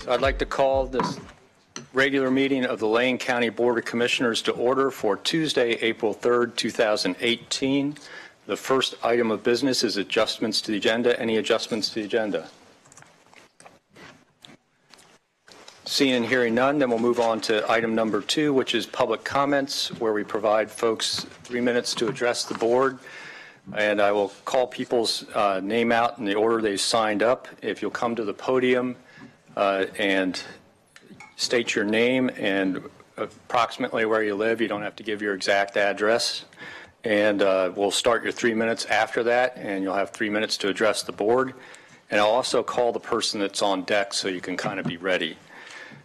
I'd like to call this regular meeting of the Lane County Board of Commissioners to order for Tuesday, April 3rd, 2018. The first item of business is adjustments to the agenda. Any adjustments to the agenda? Seeing and hearing none, then we'll move on to item number 2, which is public comments, where we provide folks 3 minutes to address the board. And I will call people's name out in the order they signed up. If you'll come to the podium and state your name and approximately where you live. You don't have to give your exact address. And we'll start your 3 minutes after that, and you'll have 3 minutes to address the board. And I'll also call the person that's on deck so you can kind of be ready.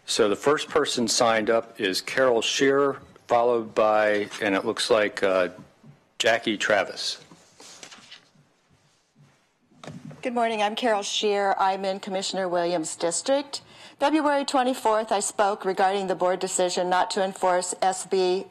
So the first person signed up is Carol Shearer, followed by, and it looks like Jackie Travis. Good morning. I'm Carol Shearer. I'm in Commissioner Williams' district. February 24th, I spoke regarding the board decision not to enforce SB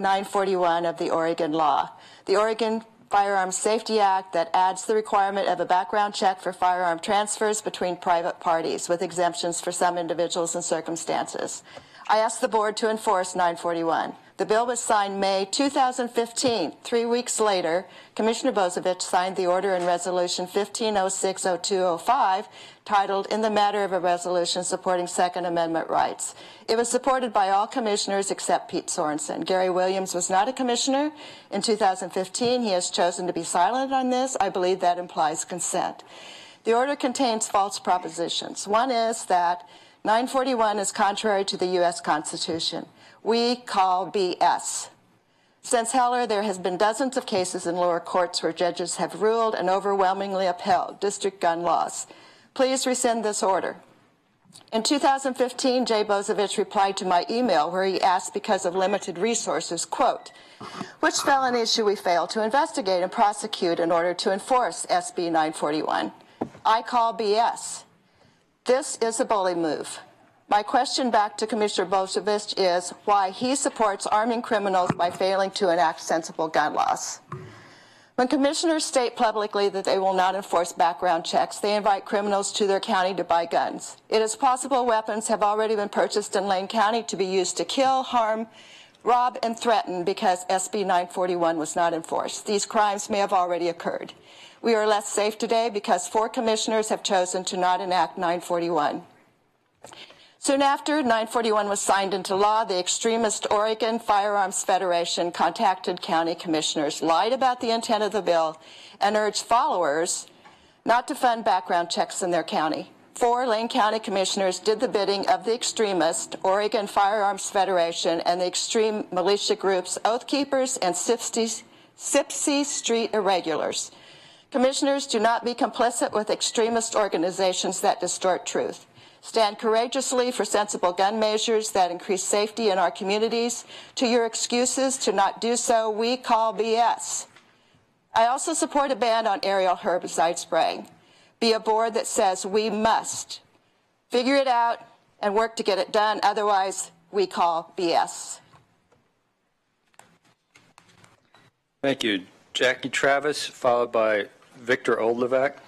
941 of the Oregon law. The Oregon Firearms Safety Act that adds the requirement of a background check for firearm transfers between private parties with exemptions for some individuals and circumstances. I asked the board to enforce 941. The bill was signed May 2015. 3 weeks later, Commissioner Bozovich signed the order in Resolution 1506-0205 titled In the Matter of a Resolution Supporting Second Amendment Rights. It was supported by all commissioners except Pete Sorensen. Gary Williams was not a commissioner. In 2015, he has chosen to be silent on this. I believe that implies consent. The order contains false propositions. One is that 941 is contrary to the U.S. Constitution. We call BS. Since Heller, there has been dozens of cases in lower courts where judges have ruled and overwhelmingly upheld district gun laws. Please rescind this order. In 2015, Jay Bozovich replied to my email where he asked, because of limited resources, quote, which felonies should we fail to investigate and prosecute in order to enforce SB 941? I call BS. This is a bully move. My question back to Commissioner Bozovich is why he supports arming criminals by failing to enact sensible gun laws. When commissioners state publicly that they will not enforce background checks, they invite criminals to their county to buy guns. It is possible weapons have already been purchased in Lane County to be used to kill, harm, rob, and threaten because SB 941 was not enforced. These crimes may have already occurred. We are less safe today because 4 commissioners have chosen to not enact 941. Soon after 941 was signed into law, the extremist Oregon Firearms Federation contacted county commissioners, lied about the intent of the bill, and urged followers not to fund background checks in their county. 4 Lane County commissioners did the bidding of the extremist Oregon Firearms Federation and the extreme militia groups Oath Keepers and Sipsey Street Irregulars. Commissioners, do not be complicit with extremist organizations that distort truth. Stand courageously for sensible gun measures that increase safety in our communities. To your excuses to not do so, we call BS. I also support a ban on aerial herbicide spraying. Be a board that says we must. Figure it out and work to get it done. Otherwise, we call BS. Thank you. Jackie Travis, followed by Victor Oldlevac.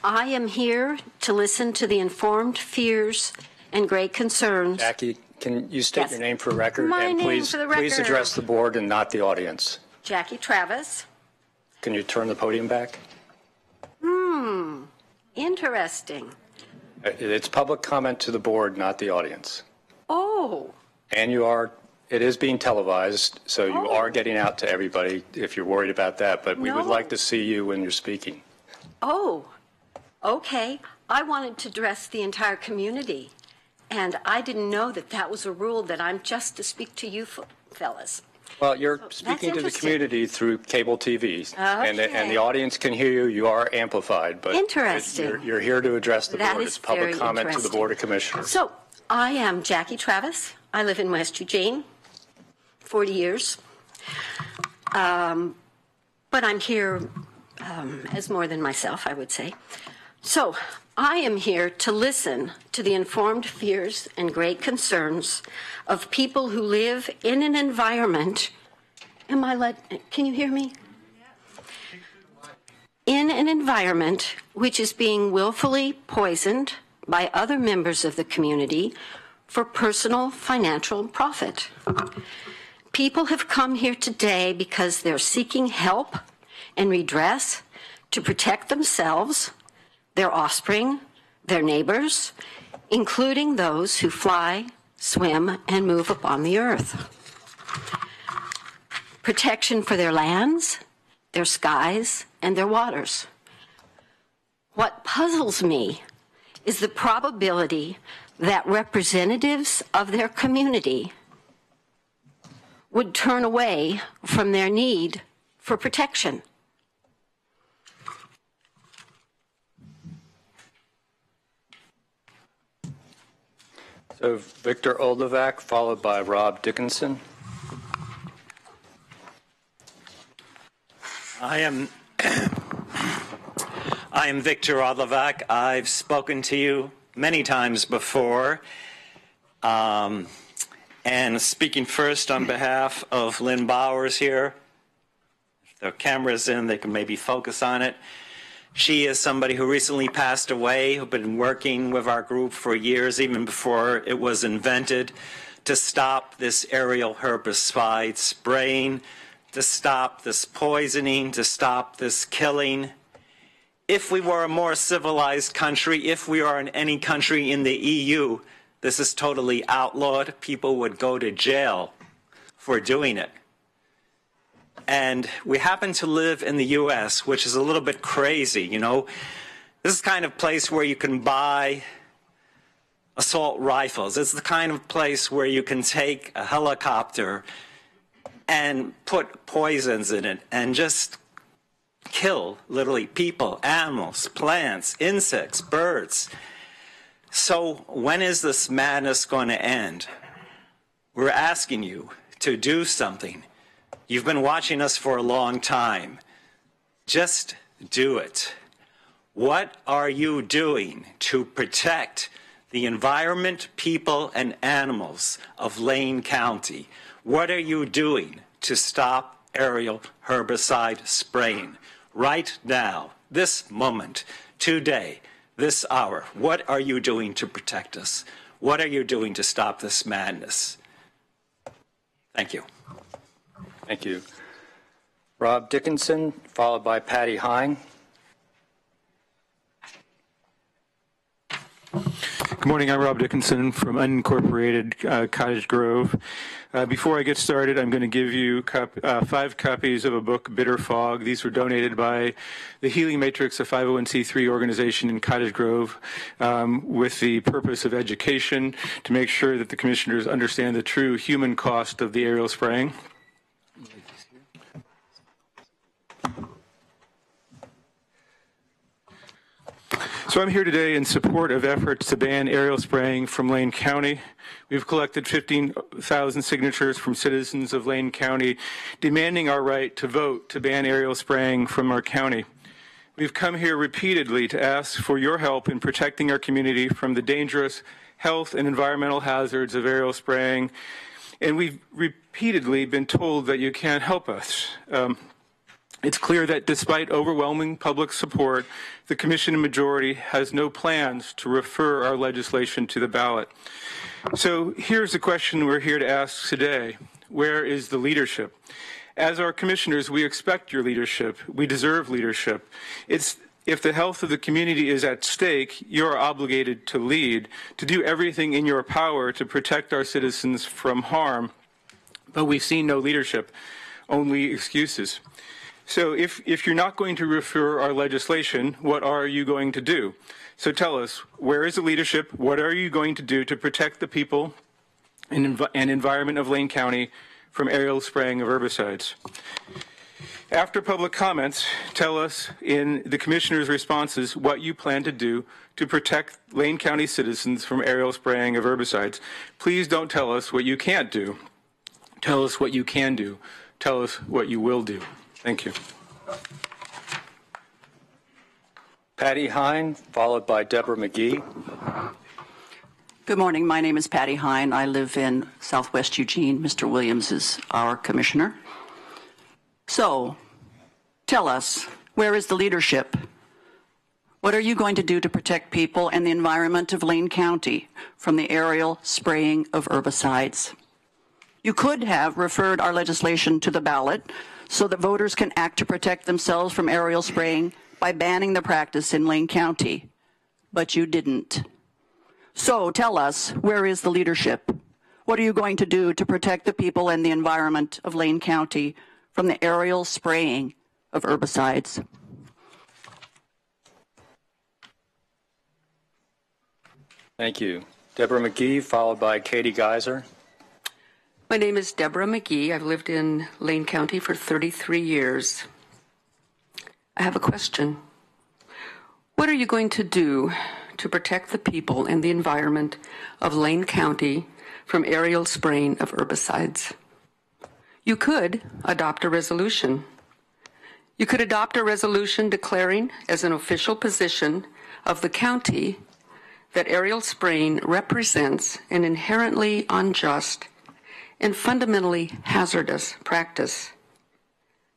I am here to listen to the informed fears and great concerns. Jackie, can you state your name for record? My and name please, for the record. Please address the board and not the audience. Jackie Travis. Can you turn the podium back? Interesting. It's public comment to the board, not the audience. Oh. And it is being televised, so you are getting out to everybody if you're worried about that, but we would like to see you when you're speaking. Oh, okay. I wanted to address the entire community, and I didn't know that that was a rule that I'm just to speak to you fellas. Well, you're speaking to the community through cable TV, okay. and the audience can hear you. You are amplified, but interesting. You're here to address the that board. It's public comment to the Board of Commissioners. So I am Jackie Travis. I live in West Eugene, 40 years. But I'm here as more than myself, I would say. So I am here to listen to the informed fears and great concerns of people who live in an environment. Can you hear me? in an environment which is being willfully poisoned by other members of the community for personal financial profit. People have come here today because they're seeking help and redress to protect themselves, their offspring, their neighbors, including those who fly, swim, and move upon the earth. Protection for their lands, their skies, and their waters. What puzzles me is the probability that representatives of their community would turn away from their need for protection. So Victor Oldovac, followed by Rob Dickinson. I am Victor Oldovac. I've spoken to you many times before. And speaking first on behalf of Lynn Bowers here. If the camera's in, they can maybe focus on it. She is somebody who recently passed away, who's been working with our group for years, even before it was invented, to stop this aerial herbicide spraying, to stop this poisoning, to stop this killing. If we were a more civilized country, if we are in any country in the EU, this is totally outlawed. People would go to jail for doing it. And we happen to live in the U.S., which is a little bit crazy, you know. This is the kind of place where you can buy assault rifles. It's the kind of place where you can take a helicopter and put poisons in it and just kill literally people, animals, plants, insects, birds. So when is this madness going to end? We're asking you to do something. You've been watching us for a long time. Just do it. What are you doing to protect the environment, people, and animals of Lane County? What are you doing to stop aerial herbicide spraying? Right now, this moment, today, this hour, what are you doing to protect us? What are you doing to stop this madness? Thank you. Thank you. Rob Dickinson, followed by Patty Hine. Good morning. I'm Rob Dickinson from unincorporated Cottage Grove. Before I get started, I'm going to give you 5 copies of a book, Bitter Fog. These were donated by the Healing Matrix, a 501c3 organization in Cottage Grove, with the purpose of education to make sure that the commissioners understand the true human cost of the aerial spraying. So I'm here today in support of efforts to ban aerial spraying from Lane County. We've collected 15,000 signatures from citizens of Lane County demanding our right to vote to ban aerial spraying from our county. We've come here repeatedly to ask for your help in protecting our community from the dangerous health and environmental hazards of aerial spraying, and we've repeatedly been told that you can't help us. It's clear that despite overwhelming public support, the Commission majority has no plans to refer our legislation to the ballot. So here's the question we're here to ask today. Where is the leadership? As our commissioners, we expect your leadership. We deserve leadership. If the health of the community is at stake, you're obligated to lead, to do everything in your power to protect our citizens from harm. But we've seen no leadership, only excuses. So if you're not going to refer our legislation, what are you going to do? So tell us, where is the leadership? What are you going to do to protect the people and environment of Lane County from aerial spraying of herbicides? After public comments, tell us in the commissioner's responses what you plan to do to protect Lane County citizens from aerial spraying of herbicides. Please don't tell us what you can't do. Tell us what you can do. Tell us what you will do. Thank you. Patty Hine, followed by Deborah McGee. Good morning. My name is Patty Hine. I live in Southwest Eugene. Mr. Williams is our commissioner. So, tell us, Where is the leadership? What are you going to do to protect people and the environment of Lane County from the aerial spraying of herbicides? You could have referred our legislation to the ballot so that voters can act to protect themselves from aerial spraying by banning the practice in Lane County, but you didn't. So tell us, where is the leadership? What are you going to do to protect the people and the environment of Lane County from the aerial spraying of herbicides? Thank you. Deborah McGee, followed by Katie Geiser. My name is Deborah McGee. I've lived in Lane County for 33 years. I have a question. What are you going to do to protect the people and the environment of Lane County from aerial spraying of herbicides? You could adopt a resolution. You could adopt a resolution declaring as an official position of the county that aerial spraying represents an inherently unjust and fundamentally hazardous practice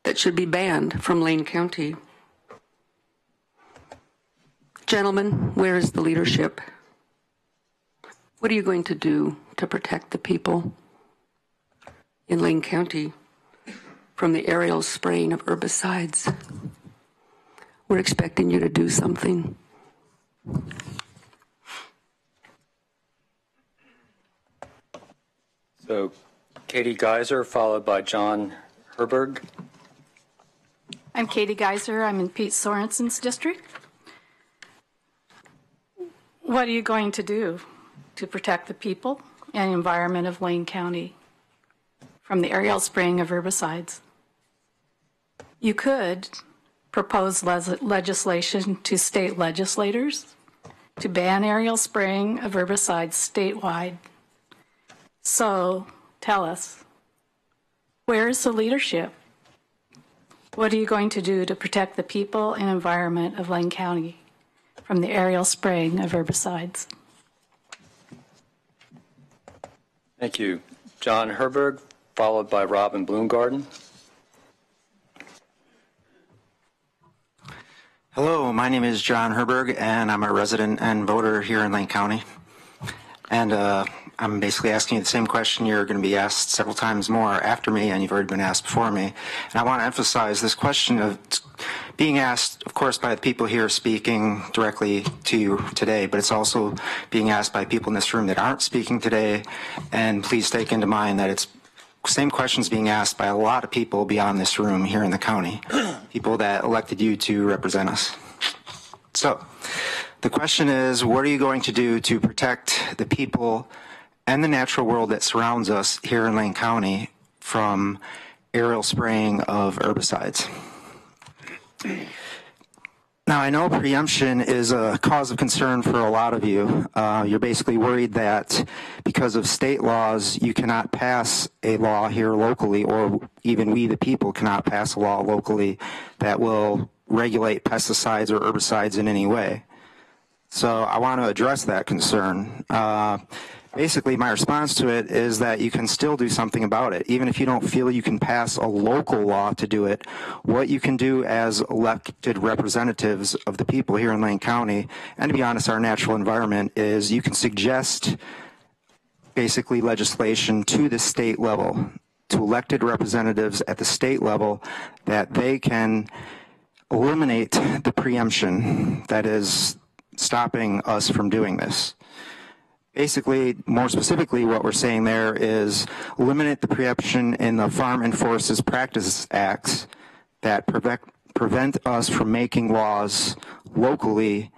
that should be banned from Lane County. Gentlemen, where is the leadership? What are you going to do to protect the people in Lane County from the aerial spraying of herbicides? We're expecting you to do something. So Katie Geiser, followed by John Herberg. I'm Katie Geiser. I'm in Pete Sorensen's district. What are you going to do to protect the people and environment of Lane County from the aerial spraying of herbicides? You could propose legislation to state legislators to ban aerial spraying of herbicides statewide. So tell us, where is the leadership? What are you going to do to protect the people and environment of Lane County from the aerial spraying of herbicides? Thank you. John Herberg, followed by Robin Bloomgarden. Hello, my name is John Herberg, and I'm a resident and voter here in Lane County. And I'm basically asking you the same question you're going to be asked several times more after me, and you've already been asked before me. And I want to emphasize this question of being asked, of course, by the people here speaking directly to you today, but it's also being asked by people in this room that aren't speaking today. And please take into mind that it's same questions being asked by a lot of people beyond this room here in the county, people that elected you to represent us. So the question is, what are you going to do to protect the people and the natural world that surrounds us here in Lane County from aerial spraying of herbicides? Now, I know preemption is a cause of concern for a lot of you. You're basically worried that because of state laws, you cannot pass a law here locally, or even we, the people, cannot pass a law locally that will regulate pesticides or herbicides in any way. So I want to address that concern. Basically, my response to it is that you can still do something about it. Even if you don't feel you can pass a local law to do it, what you can do as elected representatives of the people here in Lane County, and to be honest, our natural environment, is you can suggest basically legislation to the state level, to elected representatives at the state level, that they can eliminate the preemption that is stopping us from doing this. Basically, more specifically, what we're saying there is eliminate the preemption in the Farm and Forest Practices Acts that prevent us from making laws locally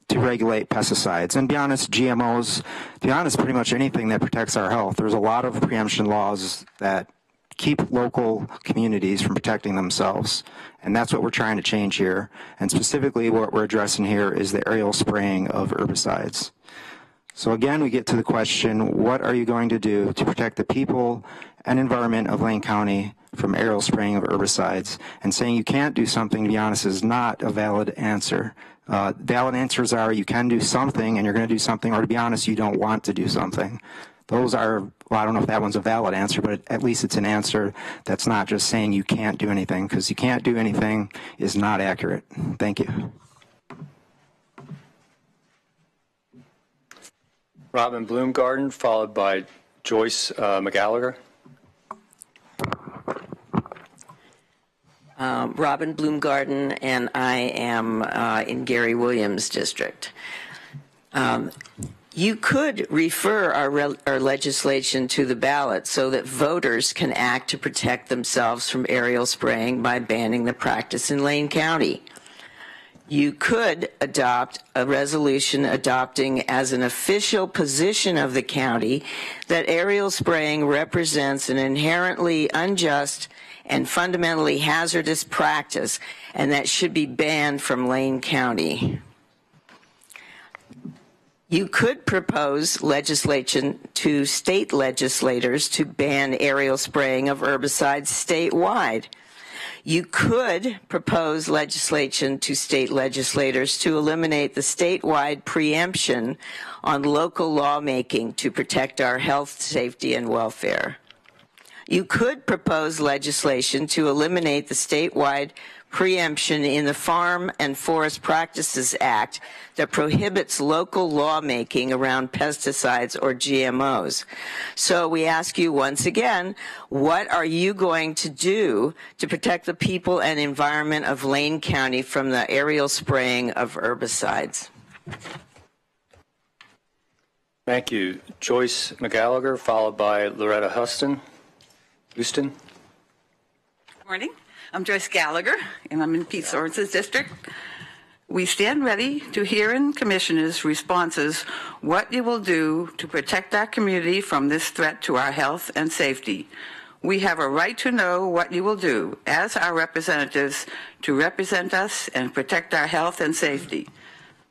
to regulate pesticides. And to be honest, GMOs, to be honest, pretty much anything that protects our health. There's a lot of preemption laws that keep local communities from protecting themselves. And that's what we're trying to change here. And specifically what we're addressing here is the aerial spraying of herbicides. So again, we get to the question, what are you going to do to protect the people and environment of Lane County from aerial spraying of herbicides? And saying you can't do something, to be honest, is not a valid answer. Valid answers are you can do something and you're going to do something, or to be honest, you don't want to do something. Those are, well, I don't know if that one's a valid answer, but at least it's an answer that's not just saying you can't do anything, because you can't do anything is not accurate. Thank you. Robin Bloomgarden, followed by Joyce McGallagher. Robin Bloomgarden, and I am in Gary Williams District. You could refer our legislation to the ballot so that voters can act to protect themselves from aerial spraying by banning the practice in Lane County. You could adopt a resolution adopting as an official position of the county that aerial spraying represents an inherently unjust and fundamentally hazardous practice, and that should be banned from Lane County. You could propose legislation to state legislators to ban aerial spraying of herbicides statewide. You could propose legislation to state legislators to eliminate the statewide preemption on local lawmaking to protect our health, safety, and welfare. You could propose legislation to eliminate the statewide preemption in the Farm and Forest Practices Act that prohibits local lawmaking around pesticides or GMOs. So we ask you once again, what are you going to do to protect the people and environment of Lane County from the aerial spraying of herbicides? Thank you. Joyce McGallagher, followed by Loretta Houston. Good morning. I'm Joyce Gallagher, and I'm in Pete Sorensen's district. We stand ready to hear in commissioners' responses what you will do to protect our community from this threat to our health and safety. We have a right to know what you will do as our representatives to represent us and protect our health and safety.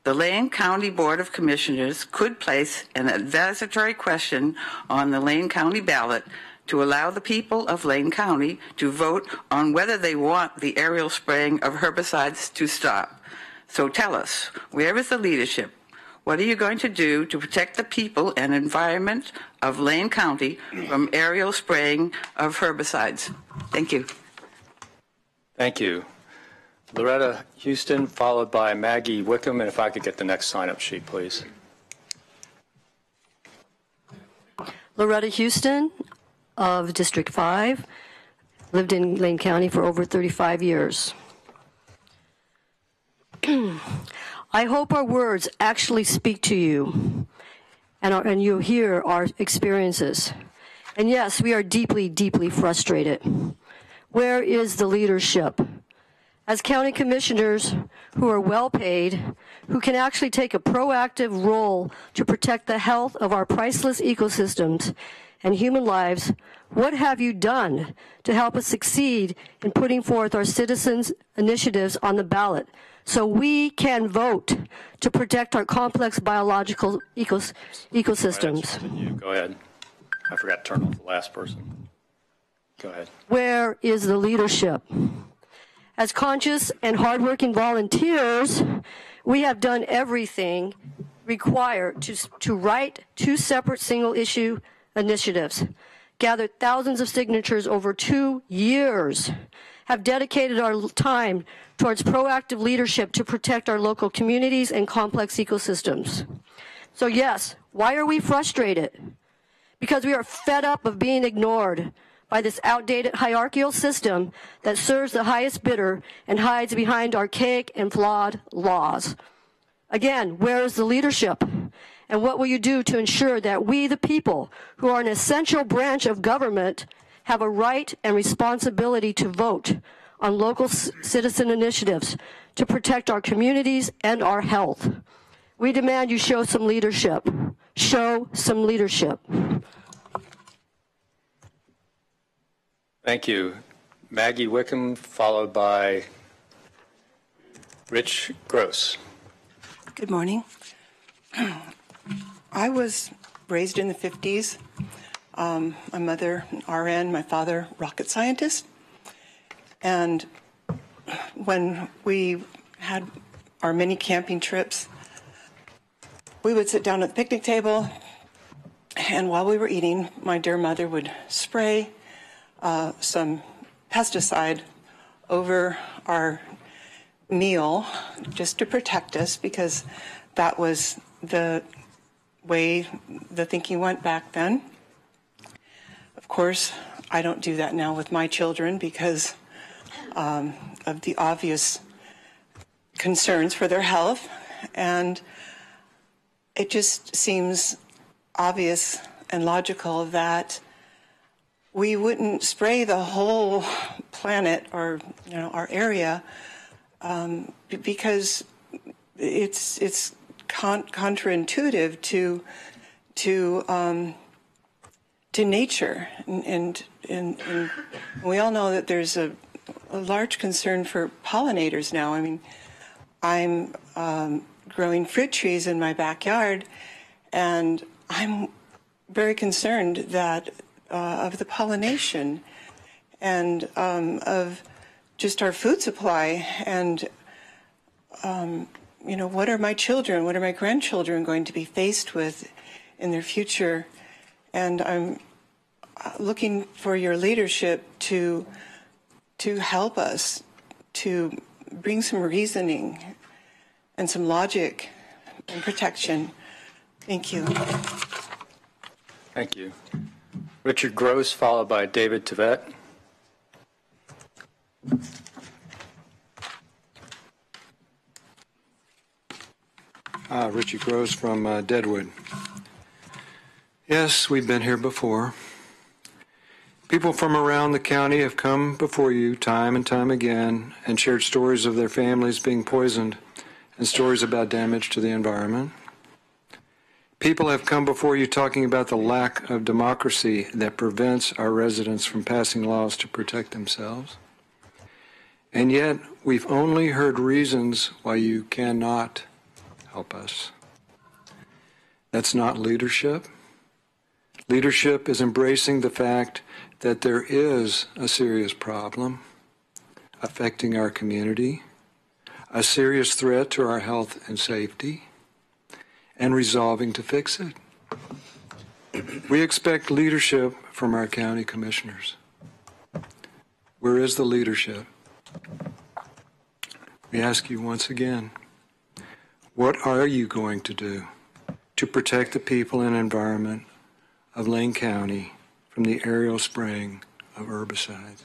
The Lane County Board of Commissioners could place an advisory question on the Lane County ballot to allow the people of Lane County to vote on whether they want the aerial spraying of herbicides to stop. So tell us, where is the leadership? What are you going to do to protect the people and environment of Lane County from aerial spraying of herbicides? Thank you. Thank you. Loretta Houston, followed by Maggie Wickham, and if I could get the next sign-up sheet, please. Loretta Houston of District 5, lived in Lane County for over 35 years. I hope our words actually speak to you and you hear our experiences. And yes, we are deeply, deeply frustrated. Where is the leadership? As county commissioners who are well paid, who can actually take a proactive role to protect the health of our priceless ecosystems and human lives, what have you done to help us succeed in putting forth our citizens' initiatives on the ballot so we can vote to protect our complex biological ecosystems? Go ahead. I forgot to turn off the last person. Go ahead. Where is the leadership? As conscious and hardworking volunteers, we have done everything required to write 2 separate single-issue initiatives, gathered thousands of signatures over 2 years, have dedicated our time towards proactive leadership to protect our local communities and complex ecosystems. So yes, why are we frustrated? Because we are fed up of being ignored by this outdated hierarchical system that serves the highest bidder and hides behind archaic and flawed laws. Again, where is the leadership? And what will you do to ensure that we, the people, who are an essential branch of government, have a right and responsibility to vote on local citizen initiatives to protect our communities and our health? We demand you show some leadership. Show some leadership. Thank you. Maggie Wickham, followed by Rich Gross. Good morning. I was raised in the 50s. My mother, RN, my father, rocket scientist. And when we had our mini camping trips, we would sit down at the picnic table, And while we were eating, my dear mother would spray some pesticide over our meal just to protect us, because that was the way the thinking went back then. Of course, I don't do that now with my children because of the obvious concerns for their health, and it just seems obvious and logical that we wouldn't spray the whole planet or our area because it's counterintuitive to nature, and we all know that there's a large concern for pollinators now. I mean, I'm growing fruit trees in my backyard, and I'm very concerned that of the pollination and of just our food supply, and what are my children, what are my grandchildren going to be faced with in their future? And I'm looking for your leadership to help us, to bring some reasoning and some logic and protection. Thank you. Thank you. Richard Gross, followed by David Tvet. Richard Gross from Deadwood. Yes, we've been here before. People from around the county have come before you time and time again and shared stories of their families being poisoned and stories about damage to the environment. People have come before you talking about the lack of democracy that prevents our residents from passing laws to protect themselves. And yet, we've only heard reasons why you cannot help us. That's not leadership. Leadership is embracing the fact that there is a serious problem affecting our community, a serious threat to our health and safety, and resolving to fix it. We expect leadership from our county commissioners. Where is the leadership? We ask you once again, what are you going to do to protect the people and environment of Lane County from the aerial spraying of herbicides?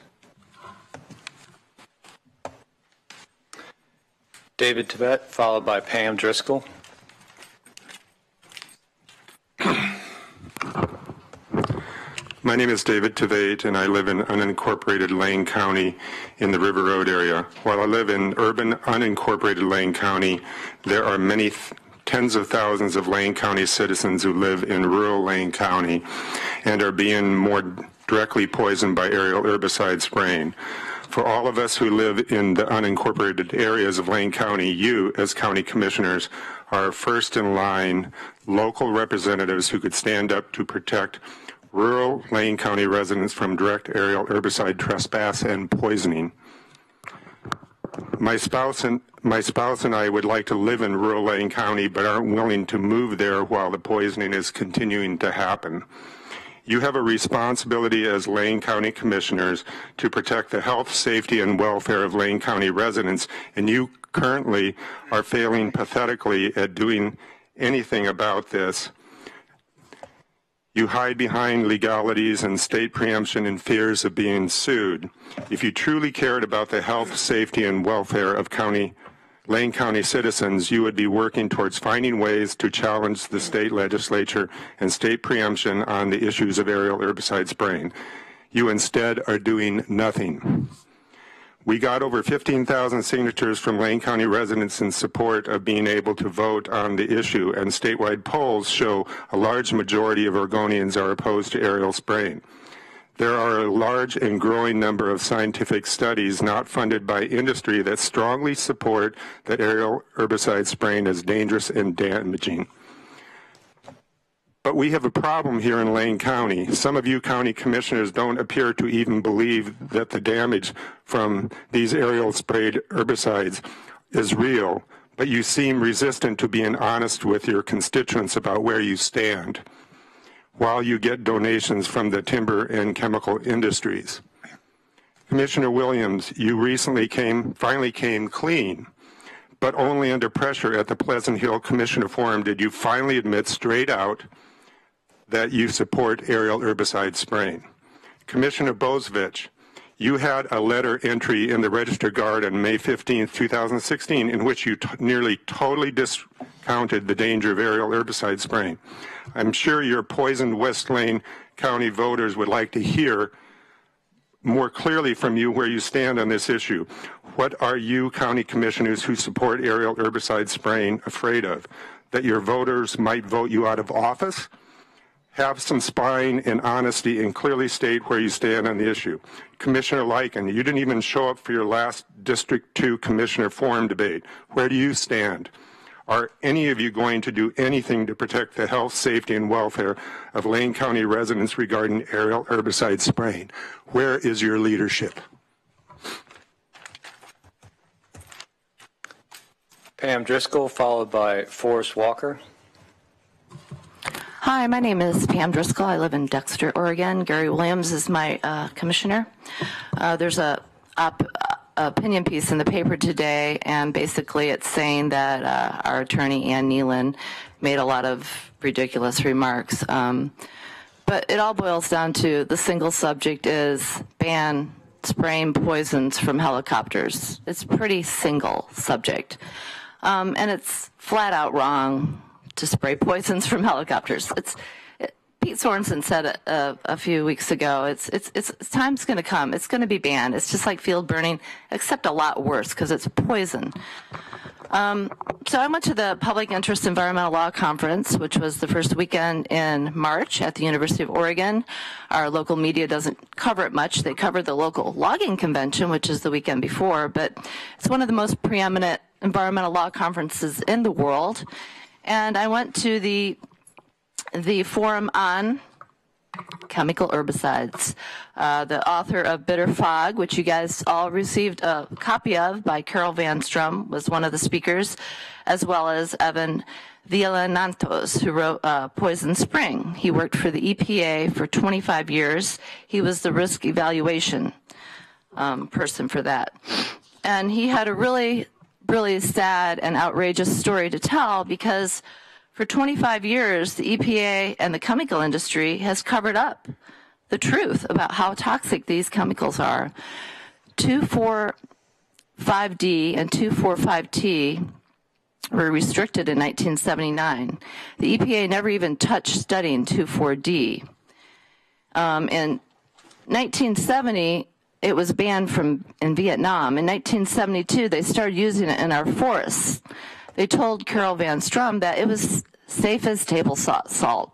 David Tvet, followed by Pam Driscoll. My name is David Tvet, and I live in unincorporated Lane County in the River Road area. While I live in urban unincorporated Lane County, there are many tens of thousands of Lane County citizens who live in rural Lane County and are being more directly poisoned by aerial herbicide spraying. For all of us who live in the unincorporated areas of Lane County, you, as county commissioners, are first in line local representatives who could stand up to protect rural Lane County residents from direct aerial herbicide trespass and poisoning. My spouse and I would like to live in rural Lane County, but aren't willing to move there while the poisoning is continuing to happen. You have a responsibility as Lane County commissioners to protect the health, safety, and welfare of Lane County residents, and you currently are failing pathetically at doing anything about this. You hide behind legalities and state preemption and fears of being sued. If you truly cared about the health, safety, and welfare of Lane County citizens, you would be working towards finding ways to challenge the state legislature and state preemption on the issues of aerial herbicide spraying. You instead are doing nothing. We got over 15,000 signatures from Lane County residents in support of being able to vote on the issue, and statewide polls show a large majority of Oregonians are opposed to aerial spraying. There are a large and growing number of scientific studies not funded by industry that strongly support that aerial herbicide spraying is dangerous and damaging. But we have a problem here in Lane County. Some of you county commissioners don't appear to even believe that the damage from these aerial sprayed herbicides is real, but you seem resistant to being honest with your constituents about where you stand. while you get donations from the timber and chemical industries. Commissioner Williams, you recently finally came clean, but only under pressure at the Pleasant Hill Commissioner Forum did you finally admit straight out that you support aerial herbicide spraying. Commissioner Bozevich, you had a letter entry in the Register Guard on May 15, 2016, in which you nearly totally discounted the danger of aerial herbicide spraying. I'm sure your poisoned West Lane County voters would like to hear more clearly from you where you stand on this issue. What are you, county commissioners who support aerial herbicide spraying, afraid of? That your voters might vote you out of office? Have some spine and honesty and clearly state where you stand on the issue. Commissioner Lycan, you didn't even show up for your last District 2 Commissioner Forum debate. Where do you stand? Are any of you going to do anything to protect the health, safety, and welfare of Lane County residents regarding aerial herbicide spraying? Where is your leadership? Pam Driscoll, followed by Forrest Walker. Hi, my name is Pam Driscoll. I live in Dexter, Oregon. Gary Williams is my commissioner. There's a opinion piece in the paper today, and basically it's saying that our attorney, Ann Nealon, made a lot of ridiculous remarks. But it all boils down to the single subject is ban spraying poisons from helicopters. It's a pretty single subject. And it's flat out wrong to spray poisons from helicopters. Pete Sorensen said it a few weeks ago. It's time's going to come. It's going to be banned. It's just like field burning, except a lot worse because it's poison. So I went to the Public Interest Environmental Law Conference, which was the first weekend in March at the University of Oregon. Our local media doesn't cover it much. They cover the local logging convention, which is the weekend before, but it's one of the most preeminent environmental law conferences in the world. And I went to the forum on chemical herbicides. The author of Bitter Fog, which you guys all received a copy of by Carol Van Strom, was one of the speakers, as well as Evan Villanantos, who wrote Poison Spring. He worked for the EPA for 25 years. He was the risk evaluation person for that. And he had a really sad and outrageous story to tell because for 25 years, the EPA and the chemical industry has covered up the truth about how toxic these chemicals are. 2,4,5-D and 2,4,5-T were restricted in 1979. The EPA never even touched studying 2,4-D. In 1970, it was banned in Vietnam. In 1972, they started using it in our forests. They told Carol Van Strom that it was safe as table salt.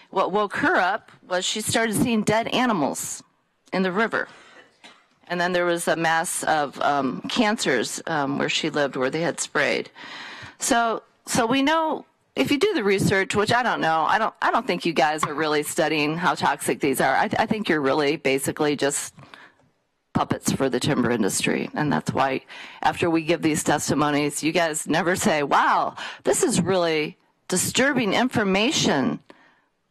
What woke her up was she started seeing dead animals in the river. And then there was a mass of cancers where she lived, where they had sprayed. So we know, if you do the research, which I don't know, I don't think you guys are really studying how toxic these are. I think you're really basically just puppets for the timber industry. And that's why after we give these testimonies, you guys never say, wow, this is really disturbing information.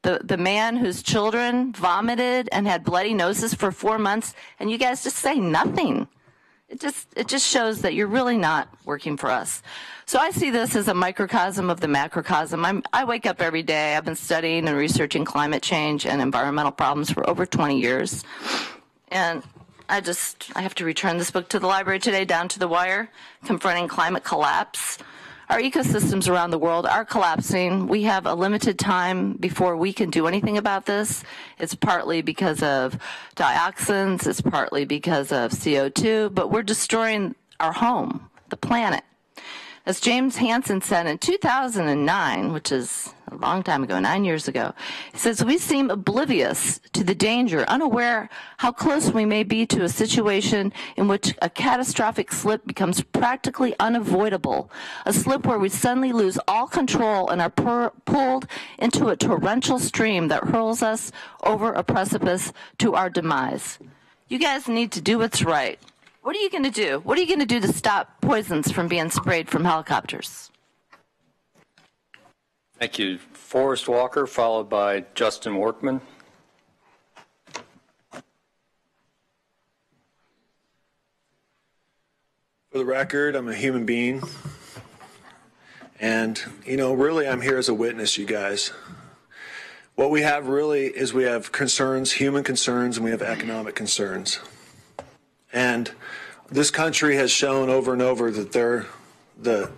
The man whose children vomited and had bloody noses for 4 months, and you guys just say nothing. It just shows that you're really not working for us. So I see this as a microcosm of the macrocosm. I wake up every day. I've been studying and researching climate change and environmental problems for over 20 years. And I have to return this book to the library today, Down to the Wire, Confronting Climate Collapse. Our ecosystems around the world are collapsing. We have a limited time before we can do anything about this. It's partly because of dioxins, it's partly because of CO2, but we're destroying our home, the planet. As James Hansen said in 2009, which is a long time ago, 9 years ago, he says, we seem oblivious to the danger, unaware how close we may be to a situation in which a catastrophic slip becomes practically unavoidable, a slip where we suddenly lose all control and are pulled into a torrential stream that hurls us over a precipice to our demise. You guys need to do what's right. What are you going to do? What are you going to do to stop poisons from being sprayed from helicopters? Thank you. Forrest Walker, followed by Justin Workman. For the record, I'm a human being. And, you know, really I'm here as a witness, you guys. What we have really is we have concerns, human concerns, and we have economic concerns. And this country has shown over and over that the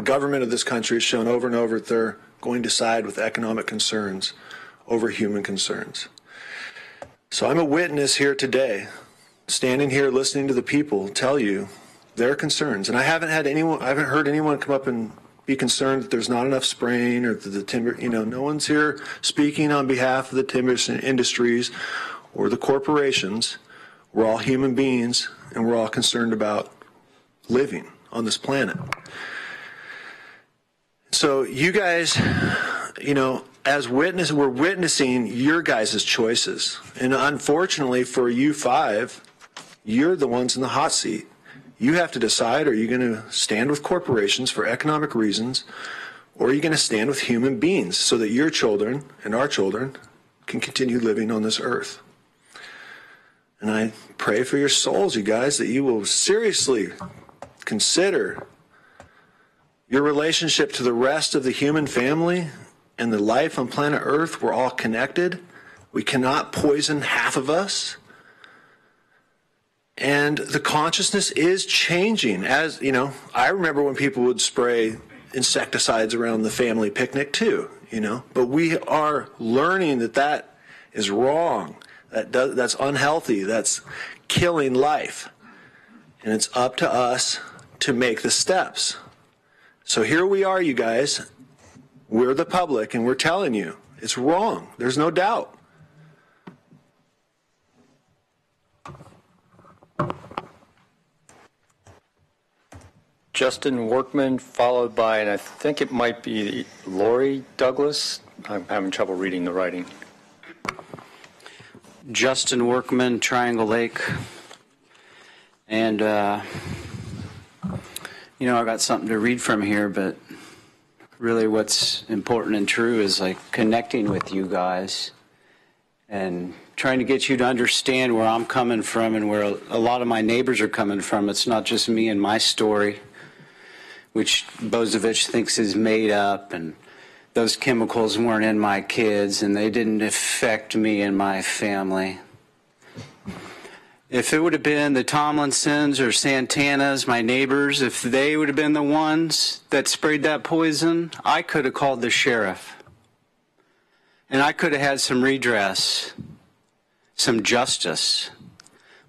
government of this country has shown over and over that they're going to side with economic concerns over human concerns. So I'm a witness here today, standing here listening to the people tell you their concerns. And I haven't heard anyone come up and be concerned that there's not enough spraying or that the timber, you know, no one's here speaking on behalf of the timber industries or the corporations. We're all human beings and we're all concerned about living on this planet. So you guys, you know, as witness, we're witnessing your guys' choices. And unfortunately for you five, you're the ones in the hot seat. You have to decide, are you going to stand with corporations for economic reasons, or are you going to stand with human beings so that your children and our children can continue living on this earth? And I pray for your souls, you guys, that you will seriously consider your relationship to the rest of the human family and the life on planet Earth. We're all connected. We cannot poison half of us. And the consciousness is changing. As you know, I remember when people would spray insecticides around the family picnic too, you know, but we are learning that that is wrong. That's unhealthy. That's killing life. And it's up to us to make the steps. So here we are, you guys. We're the public, and we're telling you it's wrong. There's no doubt. Justin Workman, followed by, and I think it might be Lori Douglas. I'm having trouble reading the writing. Justin Workman, Triangle Lake. And, you know, I got something to read from here, but really what's important and true is like connecting with you guys and trying to get you to understand where I'm coming from and where a lot of my neighbors are coming from. It's not just me and my story, which Bozovich thinks is made up, and those chemicals weren't in my kids and they didn't affect me and my family. If it would have been the Tomlinsons or Santanas, my neighbors, if they would have been the ones that sprayed that poison, I could have called the sheriff. And I could have had some redress, some justice.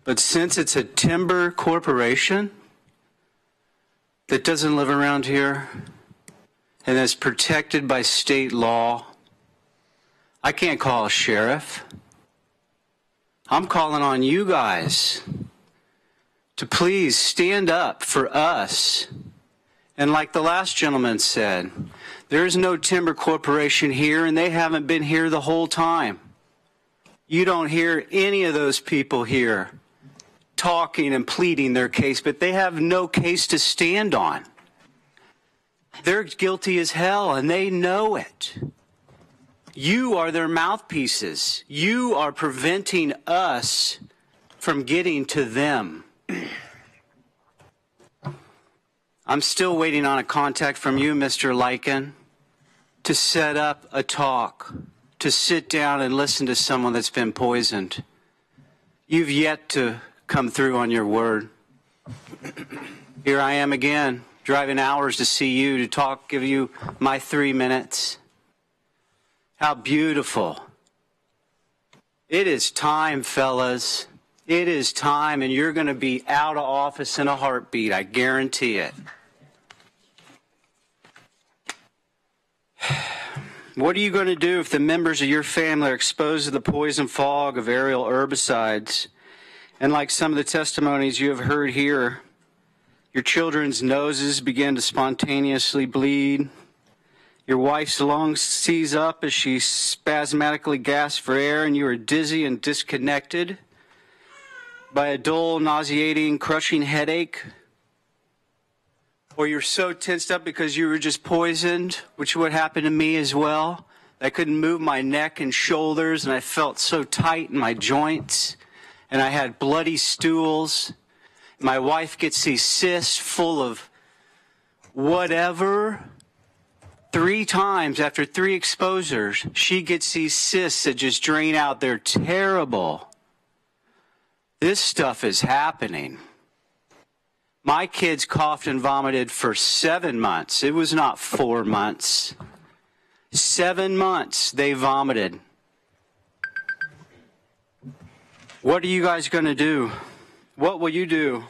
But since it's a timber corporation that doesn't live around here and is protected by state law, I can't call a sheriff. I'm calling on you guys to please stand up for us. And like the last gentleman said, there is no timber corporation here, and they haven't been here the whole time. You don't hear any of those people here talking and pleading their case, but they have no case to stand on. They're guilty as hell, and they know it. You are their mouthpieces. You are preventing us from getting to them. I'm still waiting on a contact from you, Mr. Lycan, to set up a talk, to sit down and listen to someone that's been poisoned. You've yet to come through on your word. Here I am again, driving hours to see you, to talk, give you my 3 minutes. How beautiful. It is time, fellas. It is time, and you're going to be out of office in a heartbeat. I guarantee it. What are you going to do if the members of your family are exposed to the poison fog of aerial herbicides? And like some of the testimonies you have heard here, your children's noses begin to spontaneously bleed. Your wife's lungs seize up as she spasmodically gasps for air, and you are dizzy and disconnected by a dull, nauseating, crushing headache. or you're so tensed up because you were just poisoned, which would happen to me as well. I couldn't move my neck and shoulders, and I felt so tight in my joints, and I had bloody stools. My wife gets these cysts full of whatever. 3 times after 3 exposures, she gets these cysts that just drain out. They're terrible. This stuff is happening. My kids coughed and vomited for 7 months. It was not 4 months. 7 months they vomited. What are you guys going to do? What will you do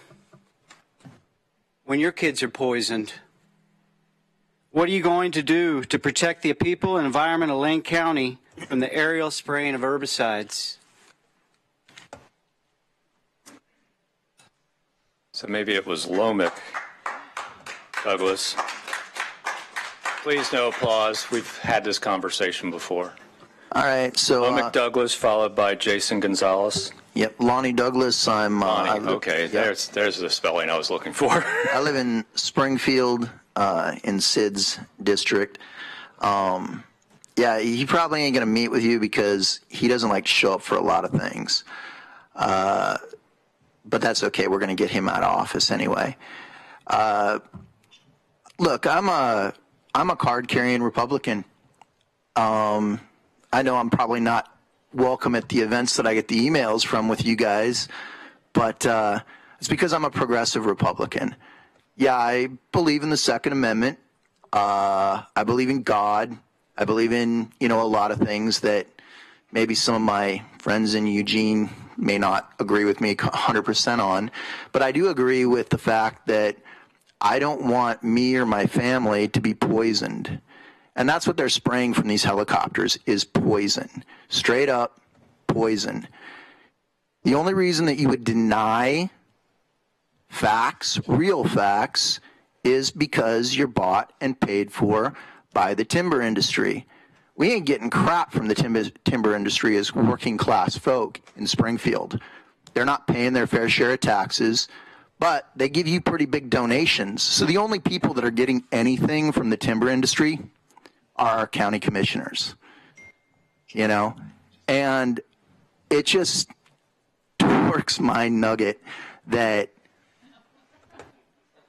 when your kids are poisoned? What are you going to do to protect the people and environment of Lane County from the aerial spraying of herbicides? So maybe it was Lomick, Douglas. Please, no applause. We've had this conversation before. All right, so Lomick Douglas, followed by Jason Gonzalez. Yep, Lonnie Douglas. I'm. Okay, yep. There's the spelling I was looking for. I live in Springfield, in Sid's district. Yeah, he probably ain't gonna meet with you because he doesn't like to show up for a lot of things. But that's okay. We're gonna get him out of office anyway. Look, I'm a card-carrying Republican. I know I'm probably not welcome at the events that I get the emails from with you guys, but it's because I'm a progressive Republican. Yeah, I believe in the Second Amendment. I believe in God. I believe in, a lot of things that maybe some of my friends in Eugene may not agree with me 100% on, but I do agree with the fact that I don't want me or my family to be poisoned. And that's what they're spraying from these helicopters is poison. Straight up poison. The only reason that you would deny facts, real facts, is because you're bought and paid for by the timber industry. We ain't getting crap from the timber industry as working class folk in Springfield. They're not paying their fair share of taxes, but they give you pretty big donations. So the only people that are getting anything from the timber industry are our county commissioners, and it just works my nugget that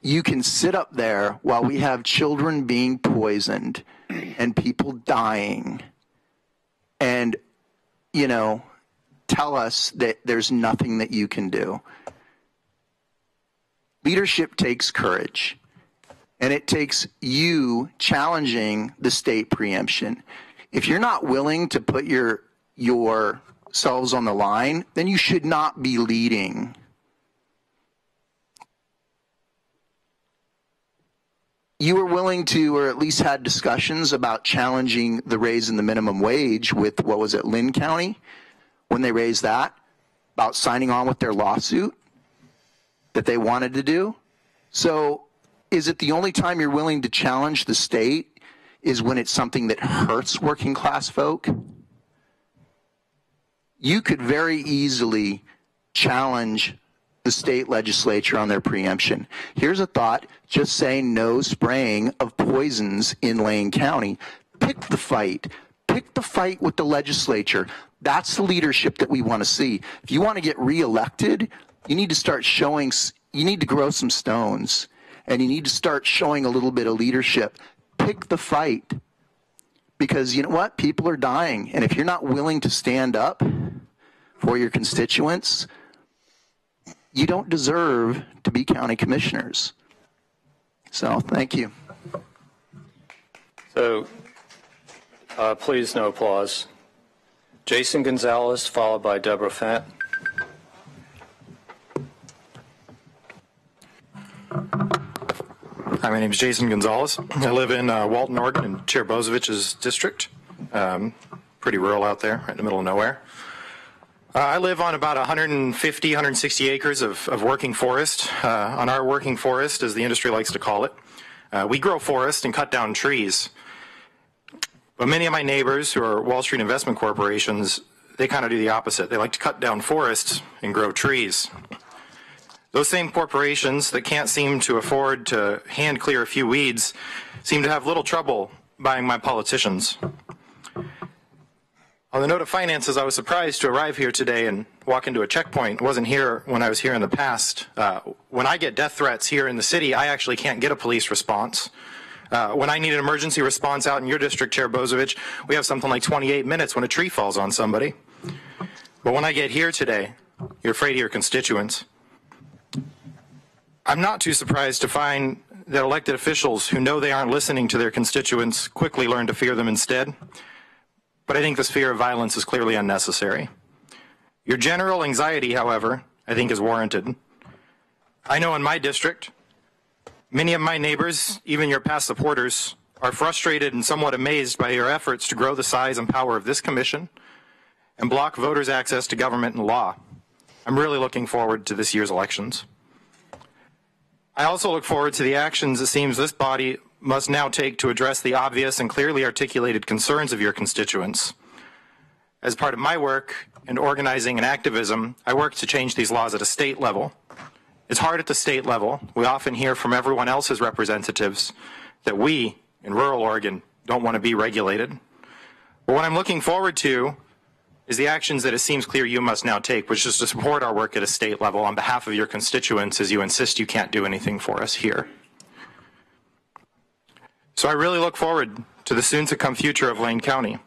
you can sit up there while we have children being poisoned and people dying and, tell us that there's nothing that you can do. Leadership takes courage. And it takes you challenging the state preemption. If you're not willing to put yourselves on the line, then you should not be leading. You were willing to, or at least had discussions about challenging the raise in the minimum wage with, Lynn County, when they raised that, about signing on with their lawsuit that they wanted to do. So, is it the only time you're willing to challenge the state is when it's something that hurts working class folk? You could very easily challenge the state legislature on their preemption. Here's a thought, just say no spraying of poisons in Lane County. Pick the fight. Pick the fight with the legislature. That's the leadership that we want to see. If you want to get reelected, you need to start showing, you need to grow some stones. And you need to start showing a little bit of leadership. Pick the fight. Because you know what? People are dying. And if you're not willing to stand up for your constituents, you don't deserve to be county commissioners. So, thank you. So, please, no applause. Jason Gonzalez, followed by Deborah Fant. Hi, my name is Jason Gonzalez. I live in Walton, Oregon, in Chair Bozovich's district. Pretty rural out there, right in the middle of nowhere. I live on about 150, 160 acres of working forest. On our working forest, as the industry likes to call it, we grow forest and cut down trees. But many of my neighbors who are Wall Street investment corporations, they kind of do the opposite. They like to cut down forests and grow trees. Those same corporations that can't seem to afford to hand clear a few weeds seem to have little trouble buying my politicians. On the note of finances, I was surprised to arrive here today and walk into a checkpoint. Wasn't here when I was here in the past. When I get death threats here in the city, I actually can't get a police response. When I need an emergency response out in your district, Chair Bozovich, we have something like 28 minutes when a tree falls on somebody. But when I get here today, you're afraid of your constituents. I'm not too surprised to find that elected officials who know they aren't listening to their constituents quickly learn to fear them instead. But I think this fear of violence is clearly unnecessary. Your general anxiety, however, I think is warranted. I know in my district, many of my neighbors, even your past supporters, are frustrated and somewhat amazed by your efforts to grow the size and power of this commission and block voters' access to government and law. I'm really looking forward to this year's elections. I also look forward to the actions it seems this body must now take to address the obvious and clearly articulated concerns of your constituents. As part of my work in organizing and activism, I work to change these laws at a state level. It's hard at the state level. We often hear from everyone else's representatives that we, in rural Oregon, don't want to be regulated. But what I'm looking forward to is the actions that it seems clear you must now take, which is to support our work at a state level on behalf of your constituents as you insist you can't do anything for us here. So I really look forward to the soon-to-come future of Lane County,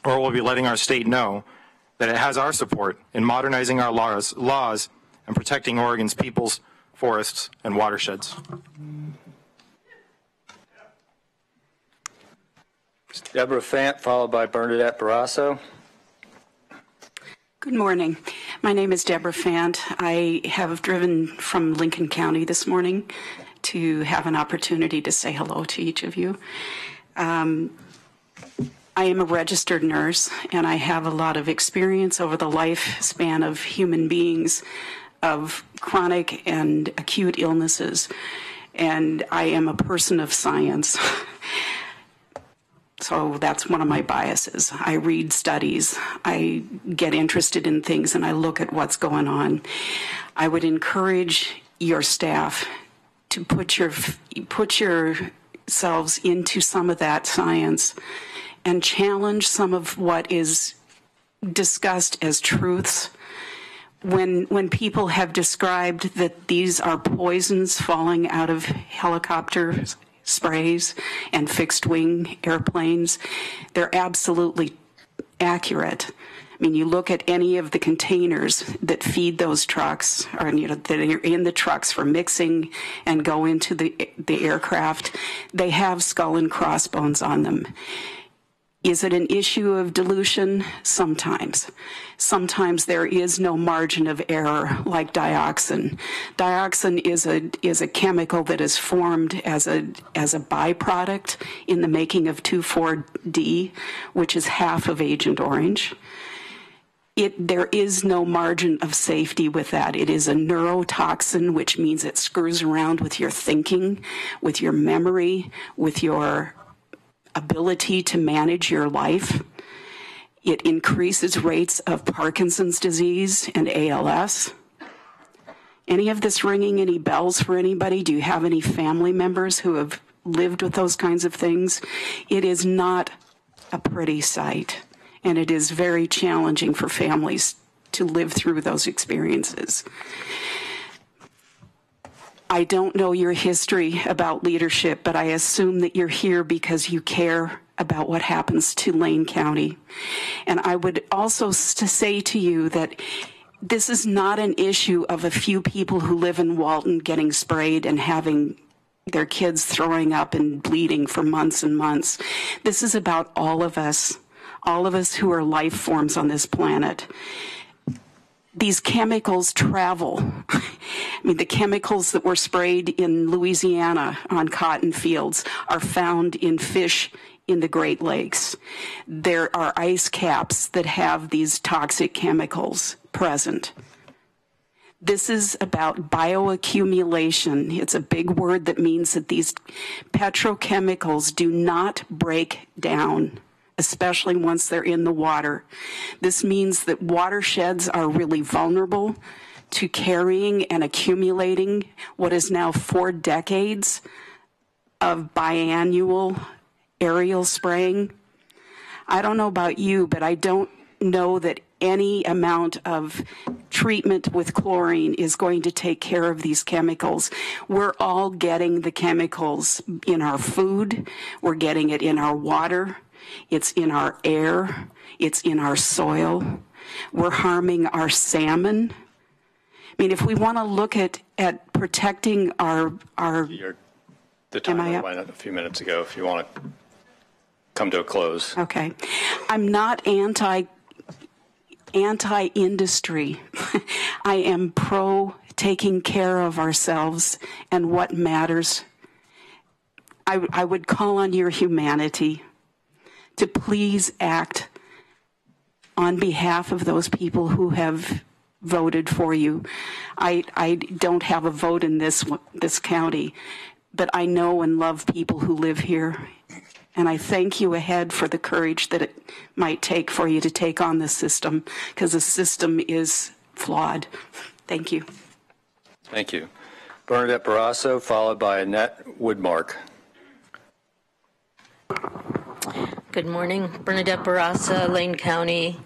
where we'll be letting our state know that it has our support in modernizing our laws and protecting Oregon's peoples, forests, and watersheds. Deborah Fant, followed by Bernadette Barrasso. Good morning. My name is Deborah Fant. I have driven from Lincoln County this morning to have an opportunity to say hello to each of you. I am a registered nurse, and I have a lot of experience over the lifespan of human beings of chronic and acute illnesses, and I am a person of science. So that's one of my biases. I read studies, I get interested in things, and I look at what's going on. I would encourage your staff to put yourselves into some of that science and challenge some of what is discussed as truths. When people have described that these are poisons falling out of helicopters, sprays, and fixed-wing airplanes, they're absolutely accurate. I mean, you look at any of the containers that feed those trucks, or that are in the trucks for mixing and go into the aircraft, they have skull and crossbones on them. Is it an issue of dilution? Sometimes. Sometimes there is no margin of error, like dioxin. Dioxin is a chemical that is formed as a byproduct in the making of 2,4-D, which is half of Agent Orange. There is no margin of safety with that. It is a neurotoxin, which means it screws around with your thinking, with your memory, with your ability to manage your life. It increases rates of Parkinson's disease and ALS. Any of this ringing any bells for anybody? Do you have any family members who have lived with those kinds of things? It is not a pretty sight, and it is very challenging for families to live through those experiences. I don't know your history about leadership, but I assume that you're here because you care about what happens to Lane County. And I would also say to you that this is not an issue of a few people who live in Walton getting sprayed and having their kids throwing up and bleeding for months and months. This is about all of us who are life forms on this planet. These chemicals travel. I mean, the chemicals that were sprayed in Louisiana on cotton fields are found in fish in the Great Lakes. There are ice caps that have these toxic chemicals present. This is about bioaccumulation. It's a big word that means that these petrochemicals do not break down, especially once they're in the water. This means that watersheds are really vulnerable to carrying and accumulating what is now 4 decades of biannual aerial spraying. I don't know about you, but I don't know that any amount of treatment with chlorine is going to take care of these chemicals. We're all getting the chemicals in our food. We're getting it in our water. It's in our air. It's in our soil. We're harming our salmon. I mean, if we want to look at protecting our The timer went a few minutes ago if you want to come to a close. Okay. I'm not anti-industry. I am pro taking care of ourselves and what matters. I would call on your humanity to please act on behalf of those people who have voted for you. I don't have a vote in this county, but I know and love people who live here. And I thank you ahead for the courage that it might take for you to take on the system, because the system is flawed. Thank you. Thank you. Bernadette Barrasso, followed by Annette Woodmark. Good morning. Bernadette Barrasso, Lane County,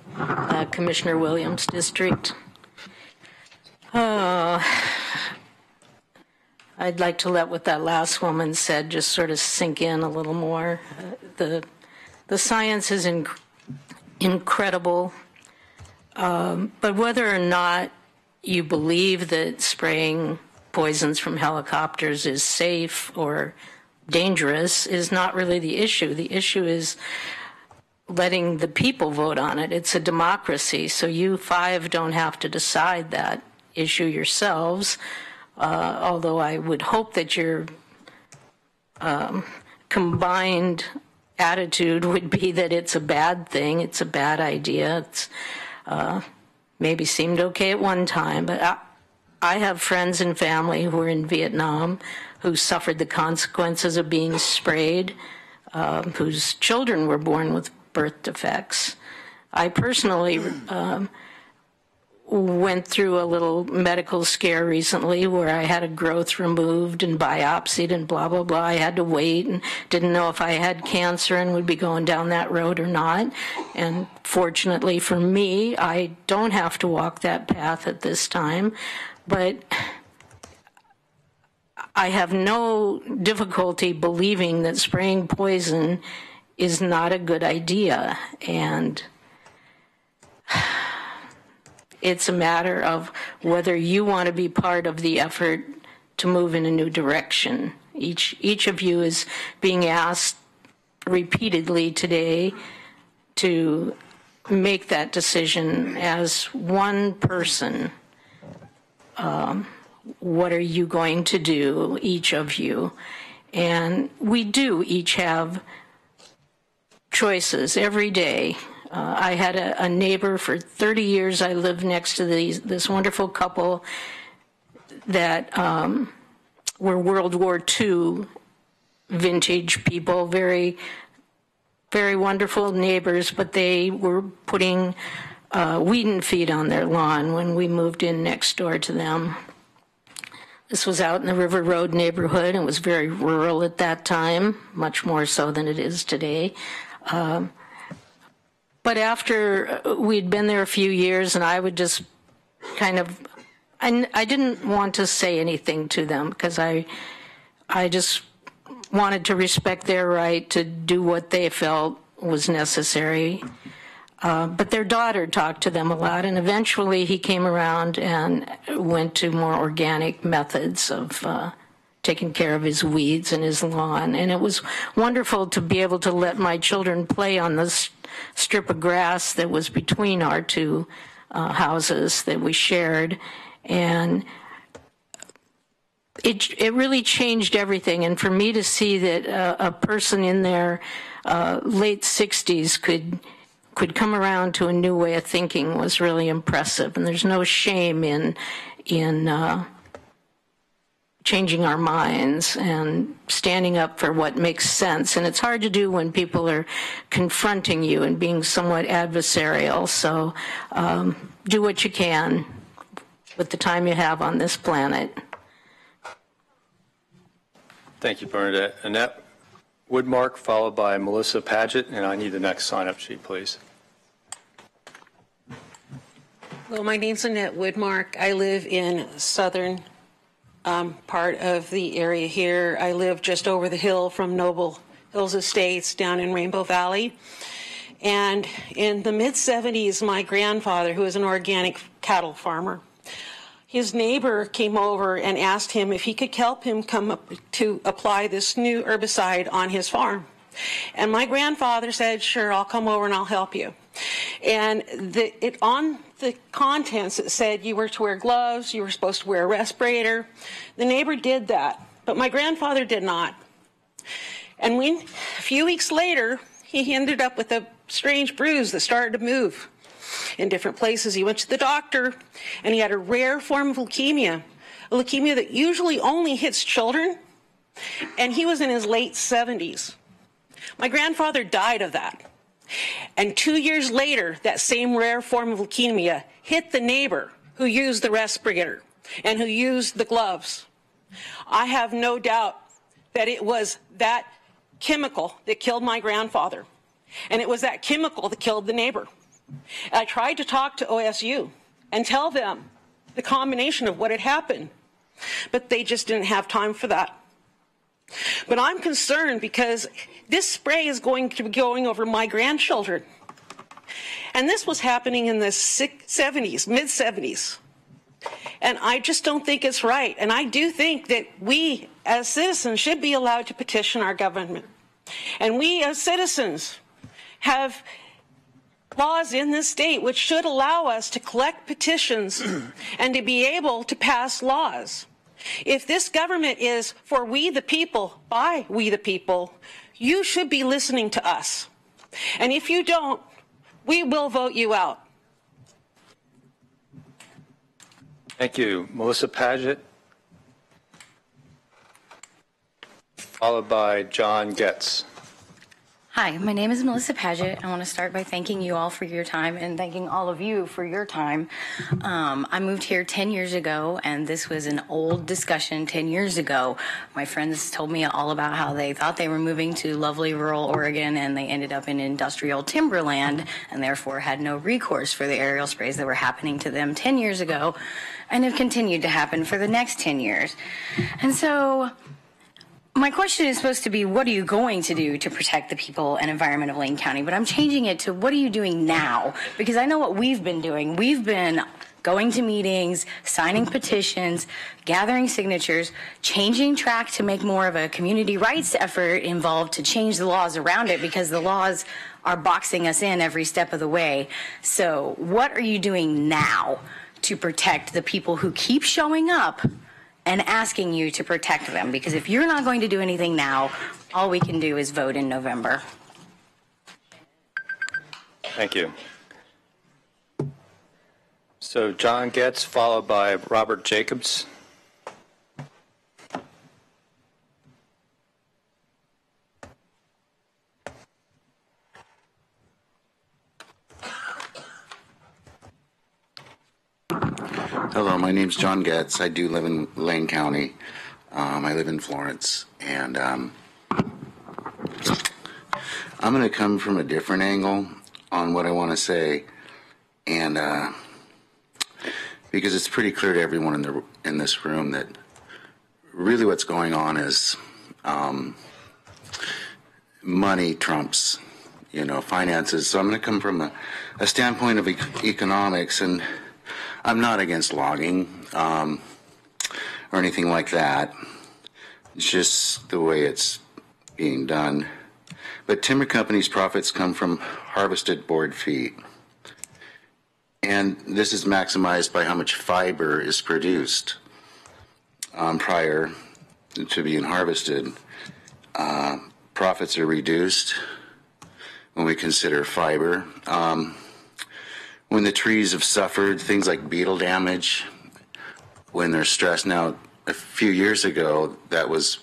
Commissioner Williams District. I'd like to let what that last woman said just sort of sink in a little more. The science is incredible, but whether or not you believe that spraying poisons from helicopters is safe or dangerous is not really the issue. The issue is letting the people vote on it. It's a democracy, so you 5 don't have to decide that issue yourselves. Although I would hope that your combined attitude would be that it's a bad thing, it's a bad idea, it's maybe seemed okay at one time, but I have friends and family who were in Vietnam who suffered the consequences of being sprayed, whose children were born with birth defects. I personally went through a little medical scare recently where I had a growth removed and biopsied and blah, blah, blah. I had to wait and didn't know if I had cancer and would be going down that road or not. And fortunately for me, I don't have to walk that path at this time. But I have no difficulty believing that spraying poison is not a good idea. And it's a matter of whether you want to be part of the effort to move in a new direction. Each of you is being asked repeatedly today to make that decision as one person. What are you going to do, each of you? And we do each have choices every day. I had a neighbor for 30 years. I lived next to this wonderful couple that were World War II vintage people, very, very wonderful neighbors, but they were putting weed and feed on their lawn when we moved in next door to them. This was out in the River Road neighborhood. It was very rural at that time, much more so than it is today. But after we'd been there a few years, and I would just kind of, I didn't want to say anything to them because I just wanted to respect their right to do what they felt was necessary. But their daughter talked to them a lot, and eventually he came around and went to more organic methods of taking care of his weeds and his lawn. And it was wonderful to be able to let my children play on this strip of grass that was between our 2 houses that we shared. And it really changed everything. And for me to see that a person in their late 60s could come around to a new way of thinking was really impressive. And there's no shame in changing our minds and standing up for what makes sense. And it's hard to do when people are confronting you and being somewhat adversarial. So do what you can with the time you have on this planet. Thank you, Bernadette. Annette Woodmark, followed by Melissa Paget, and I need the next sign-up sheet, please. Well, my name's Annette Woodmark. I live in southern part of the area here. I live just over the hill from Noble Hills Estates down in Rainbow Valley. And in the mid-'70s, my grandfather, who was an organic cattle farmer, his neighbor came over and asked him if he could help him come up to apply this new herbicide on his farm. And my grandfather said, sure, I'll come over and I'll help you. And on the contents, it said you were to wear gloves, you were supposed to wear a respirator. The neighbor did that, but my grandfather did not. And a few weeks later, he ended up with a strange bruise that started to move in different places. He went to the doctor, and he had a rare form of leukemia, a leukemia that usually only hits children, and he was in his late 70s. My grandfather died of that. And 2 years later, that same rare form of leukemia hit the neighbor who used the respirator and who used the gloves. I have no doubt that it was that chemical that killed my grandfather. And it was that chemical that killed the neighbor. I tried to talk to OSU and tell them the combination of what had happened, but they just didn't have time for that. But I'm concerned because this spray is going to be going over my grandchildren. And this was happening in the 70s, mid-70s. And I just don't think it's right. And I do think that we as citizens should be allowed to petition our government. And we as citizens have laws in this state which should allow us to collect petitions and to be able to pass laws. If this government is for we the people, by we the people, you should be listening to us. And if you don't, we will vote you out. Thank you. Melissa Paget, followed by John Getz. Hi, my name is Melissa Paget. I want to start by thanking you all for your time and thanking all of you for your time. I moved here 10 years ago, and this was an old discussion 10 years ago. My friends told me all about how they thought they were moving to lovely rural Oregon, and they ended up in industrial timberland, and therefore had no recourse for the aerial sprays that were happening to them 10 years ago, and have continued to happen for the next 10 years. And so my question is supposed to be, what are you going to do to protect the people and environment of Lane County? But I'm changing it to, what are you doing now? Because I know what we've been doing. We've been going to meetings, signing petitions, gathering signatures, changing track to make more of a community rights effort involved to change the laws around it, because the laws are boxing us in every step of the way. So what are you doing now to protect the people who keep showing up and asking you to protect them? Because if you're not going to do anything now, all we can do is vote in November. Thank you. So John Getz, followed by Robert Jacobs. Hello, my name's John Getz. I do live in Lane County. I live in Florence, and I'm going to come from a different angle on what I want to say, and because it's pretty clear to everyone in this room that really what's going on is money trumps, finances. So I'm going to come from a standpoint of economics, and I'm not against logging or anything like that. It's just the way it's being done. But timber companies' profits come from harvested board feet. And this is maximized by how much fiber is produced prior to being harvested. Profits are reduced when we consider fiber. When the trees have suffered things like beetle damage, when they're stressed. Now, a few years ago, that was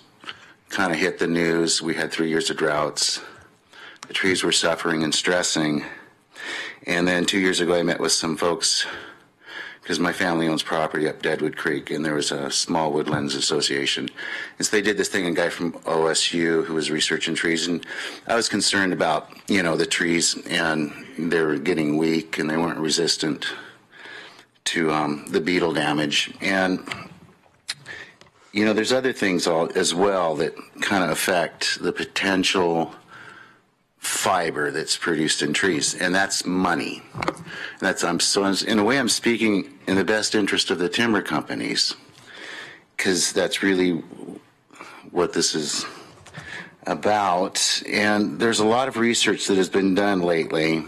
kind of hit the news. We had 3 years of droughts. The trees were suffering and stressing. And then 2 years ago, I met with some folks because my family owns property up Deadwood Creek, and there was a small woodlands association. And so they did this thing, a guy from OSU who was researching trees, and I was concerned about, the trees, and they were getting weak, and they weren't resistant to the beetle damage. And, there's other things as well that kind of affect the potential fiber that's produced in trees, and that's money. In a way, I'm speaking in the best interest of the timber companies, because that's really what this is about. And there's a lot of research that has been done lately,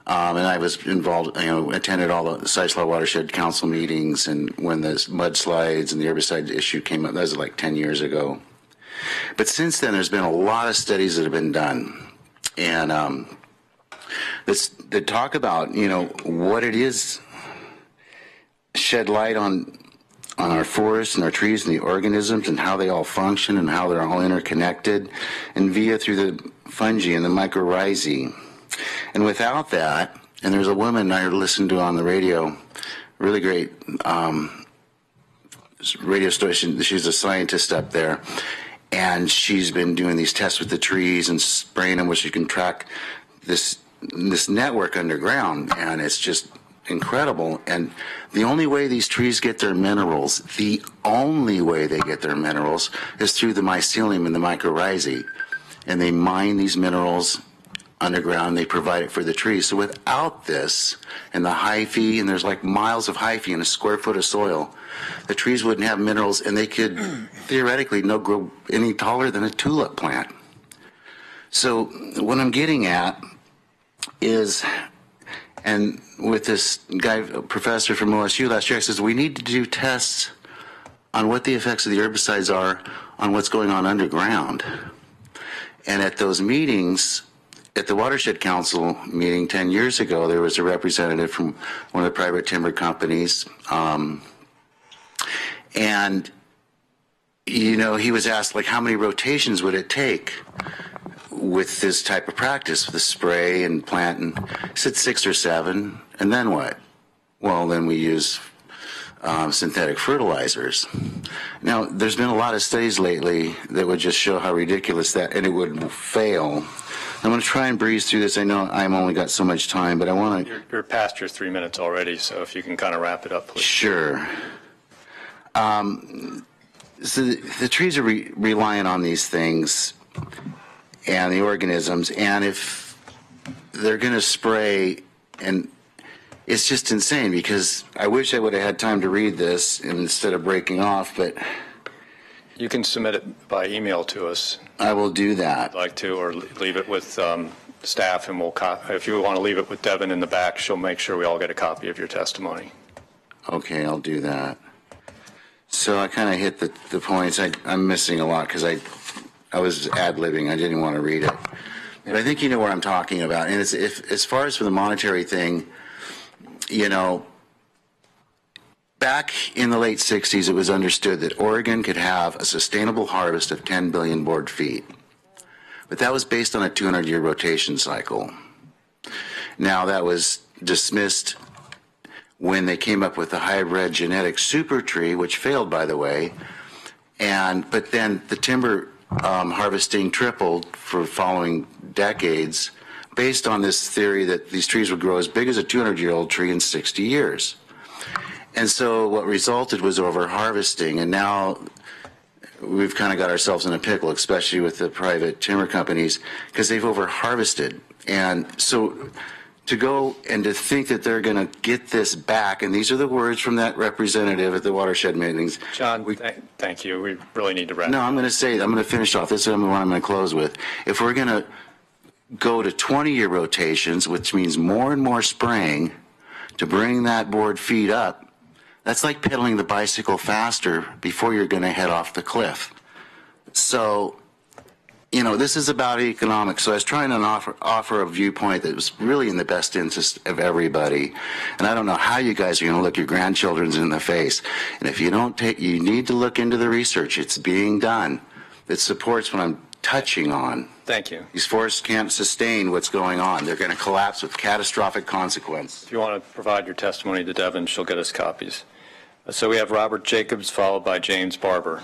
and I was involved, attended all the Sileslaw Watershed Council meetings, and when the mudslides and the herbicide issue came up, that was like 10 years ago. But since then, there's been a lot of studies that have been done, and that talk about, what it is, shed light on our forests and our trees and the organisms and how they all function and how they're all interconnected, and through the fungi and the mycorrhizae. And without that, and there's a woman I listened to on the radio, really great radio station, she's a scientist up there, and she's been doing these tests with the trees and spraying them, which you can track this network underground, and it's just incredible. And the only way these trees get their minerals, the only way they get their minerals, is through the mycelium and the mycorrhizae. And they mine these minerals underground, they provide it for the trees. So without this, and the hyphae, and there's like miles of hyphae in a square foot of soil, the trees wouldn't have minerals, and they could theoretically not grow any taller than a tulip plant. So what I'm getting at is, and with this guy, a professor from OSU last year, says we need to do tests on what the effects of the herbicides are on what's going on underground. And at those meetings, at the Watershed Council meeting 10 years ago, there was a representative from one of the private timber companies, and he was asked, like, how many rotations would it take with this type of practice, with the spray and plant? And he said 6 or 7. And then what? Well, then we use synthetic fertilizers. Now, there's been a lot of studies lately that would just show how ridiculous that, and it would fail. I'm going to try and breeze through this. I know I've only got so much time, but I want to... You're past your 3 minutes already, so if you can kind of wrap it up, please. Sure. So the trees are relying on these things and the organisms, and if they're going to spray, and it's just insane, because I wish I would have had time to read this instead of breaking off, but... You can submit it by email to us. I will do that. If you'd like to, or leave it with staff, and if you want to leave it with Devin in the back, she'll make sure we all get a copy of your testimony. Okay, I'll do that. So I kind of hit the points. I'm missing a lot because I was ad-libbing. I didn't want to read it. But I think you know what I'm talking about. And as far as for the monetary thing, back in the late 60s, it was understood that Oregon could have a sustainable harvest of 10 billion board feet. But that was based on a 200-year rotation cycle. Now, that was dismissed when they came up with the hybrid genetic super tree, which failed, by the way. But then the timber harvesting tripled for following decades based on this theory that these trees would grow as big as a 200-year-old tree in 60 years. And so what resulted was over-harvesting, and now we've kind of got ourselves in a pickle, especially with the private timber companies, because they've over-harvested. And so to go and to think that they're going to get this back, and these are the words from that representative at the watershed meetings. John, thank you. We really need to wrap. No, I'm going to finish off. This is what I'm going to close with. If we're going to go to 20-year rotations, which means more and more spraying to bring that board feet up, that's like pedaling the bicycle faster before you're going to head off the cliff. So, this is about economics. So I was trying to offer a viewpoint that was really in the best interest of everybody. And I don't know how you guys are going to look your grandchildren in the face. And if you don't you need to look into the research. It's being done. It supports what I'm touching on. Thank you. These forests can't sustain what's going on. They're going to collapse with catastrophic consequence. If you want to provide your testimony to Devin, she'll get us copies. So we have Robert Jacobs, followed by James Barber.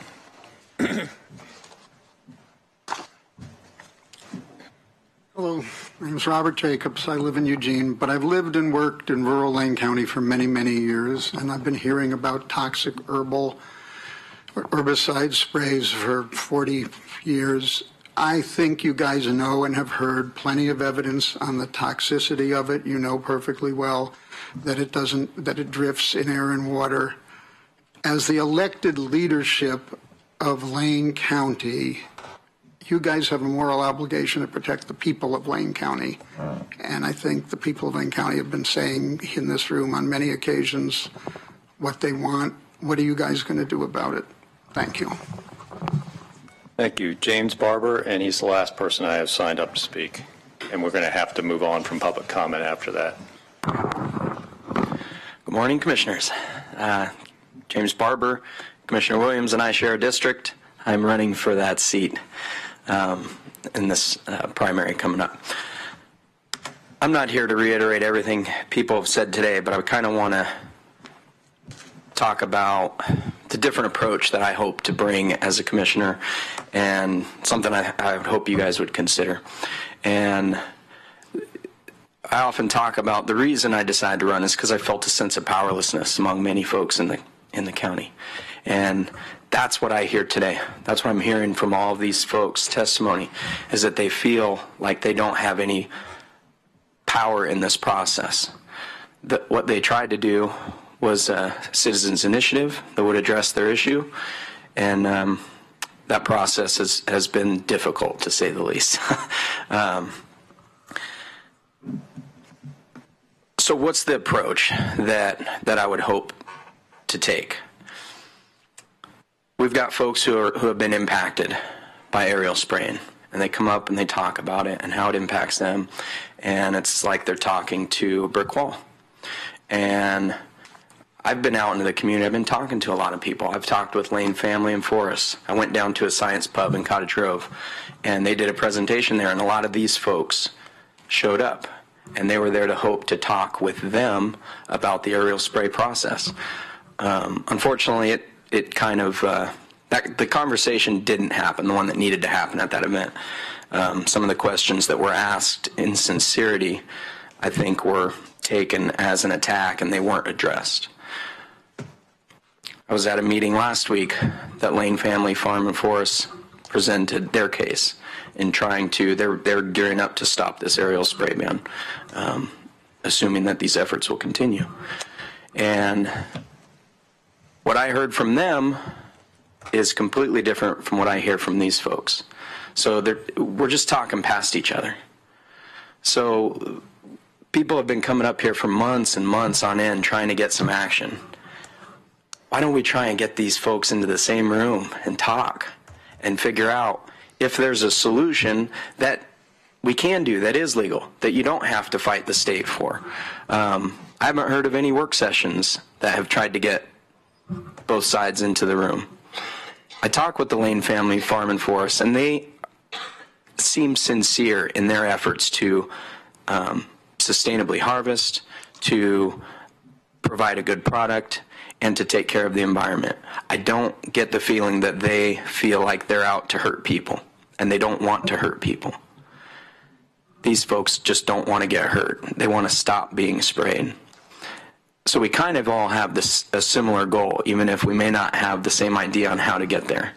Hello, my name is Robert Jacobs. I live in Eugene, but I've lived and worked in rural Lane County for many, many years, and I've been hearing about toxic herbicide sprays for 40 years. I think you guys know and have heard plenty of evidence on the toxicity of it. You know perfectly well that it drifts in air and water. As the elected leadership of Lane County, you guys have a moral obligation to protect the people of Lane County. And I think the people of Lane County have been saying in this room on many occasions what they want. What are you guys going to do about it? Thank you. Thank you. James Barber, and he's the last person I have signed up to speak. And we're going to have to move on from public comment after that. Good morning, Commissioners. James Barber, Commissioner Williams and I share a district. I'm running for that seat in this primary coming up. I'm not here to reiterate everything people have said today, but I kind of want to talk about the different approach that I hope to bring as a commissioner, and something I would hope you guys would consider. And I often talk about the reason I decided to run is because I felt a sense of powerlessness among many folks in the county. And that's what I hear today. That's what I'm hearing from all of these folks' testimony, is that they feel like they don't have any power in this process. What they tried to do was a citizens initiative that would address their issue, and that process has been difficult, to say the least. So what's the approach that I would hope to take? We've got folks who have been impacted by aerial spraying, and they come up and they talk about it and how it impacts them, and it's like they're talking to a brick wall. And I've been out into the community. I've been talking to a lot of people. I've talked with Lane Family and Forests. I went down to a science pub in Cottage Grove, and they did a presentation there, and a lot of these folks showed up, and they were there to hope to talk with them about the aerial spray process. Unfortunately, it kind of, the conversation didn't happen, the one that needed to happen at that event. Some of the questions that were asked in sincerity, I think, were taken as an attack, and they weren't addressed. I was at a meeting last week that Lane Family Farm and Forest presented their case in trying to, they're gearing up to stop this aerial spray ban, assuming that these efforts will continue. And what I heard from them is completely different from what I hear from these folks. So we're just talking past each other. So people have been coming up here for months and months on end trying to get some action. Why don't we try and get these folks into the same room and talk and figure out if there's a solution that we can do that is legal, that you don't have to fight the state for. I haven't heard of any work sessions that have tried to get both sides into the room. I talk with the Lane Family Farm and Forest, and they seem sincere in their efforts to sustainably harvest, to provide a good product, and to take care of the environment. I don't get the feeling that they feel like they're out to hurt people, and they don't want to hurt people. These folks just don't want to get hurt. They want to stop being sprayed. So we kind of all have a similar goal, even if we may not have the same idea on how to get there.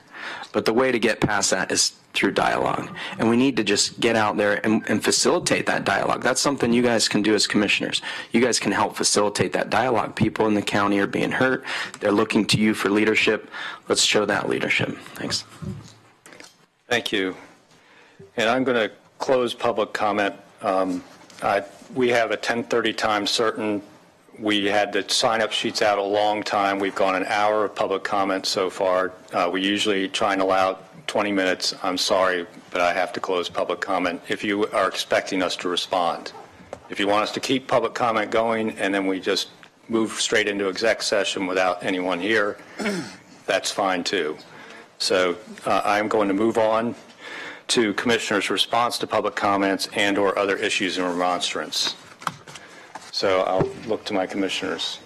But the way to get past that is through dialogue. And we need to just get out there and facilitate that dialogue. That's something you guys can do as commissioners. You guys can help facilitate that dialogue. People in the county are being hurt. They're looking to you for leadership. Let's show that leadership. Thanks. Thank you. And I'm going to close public comment. We have a 10:30 time certain. We had the sign-up sheets out a long time. We've gone an hour of public comment so far. We usually try and allow 20 minutes. I'm sorry, but I have to close public comment if you are expecting us to respond. If you want us to keep public comment going and then we just move straight into exec session without anyone here, that's fine too. So I'm going to move on to commissioners' response to public comments and or other issues in remonstrance. So I'll look to my commissioners.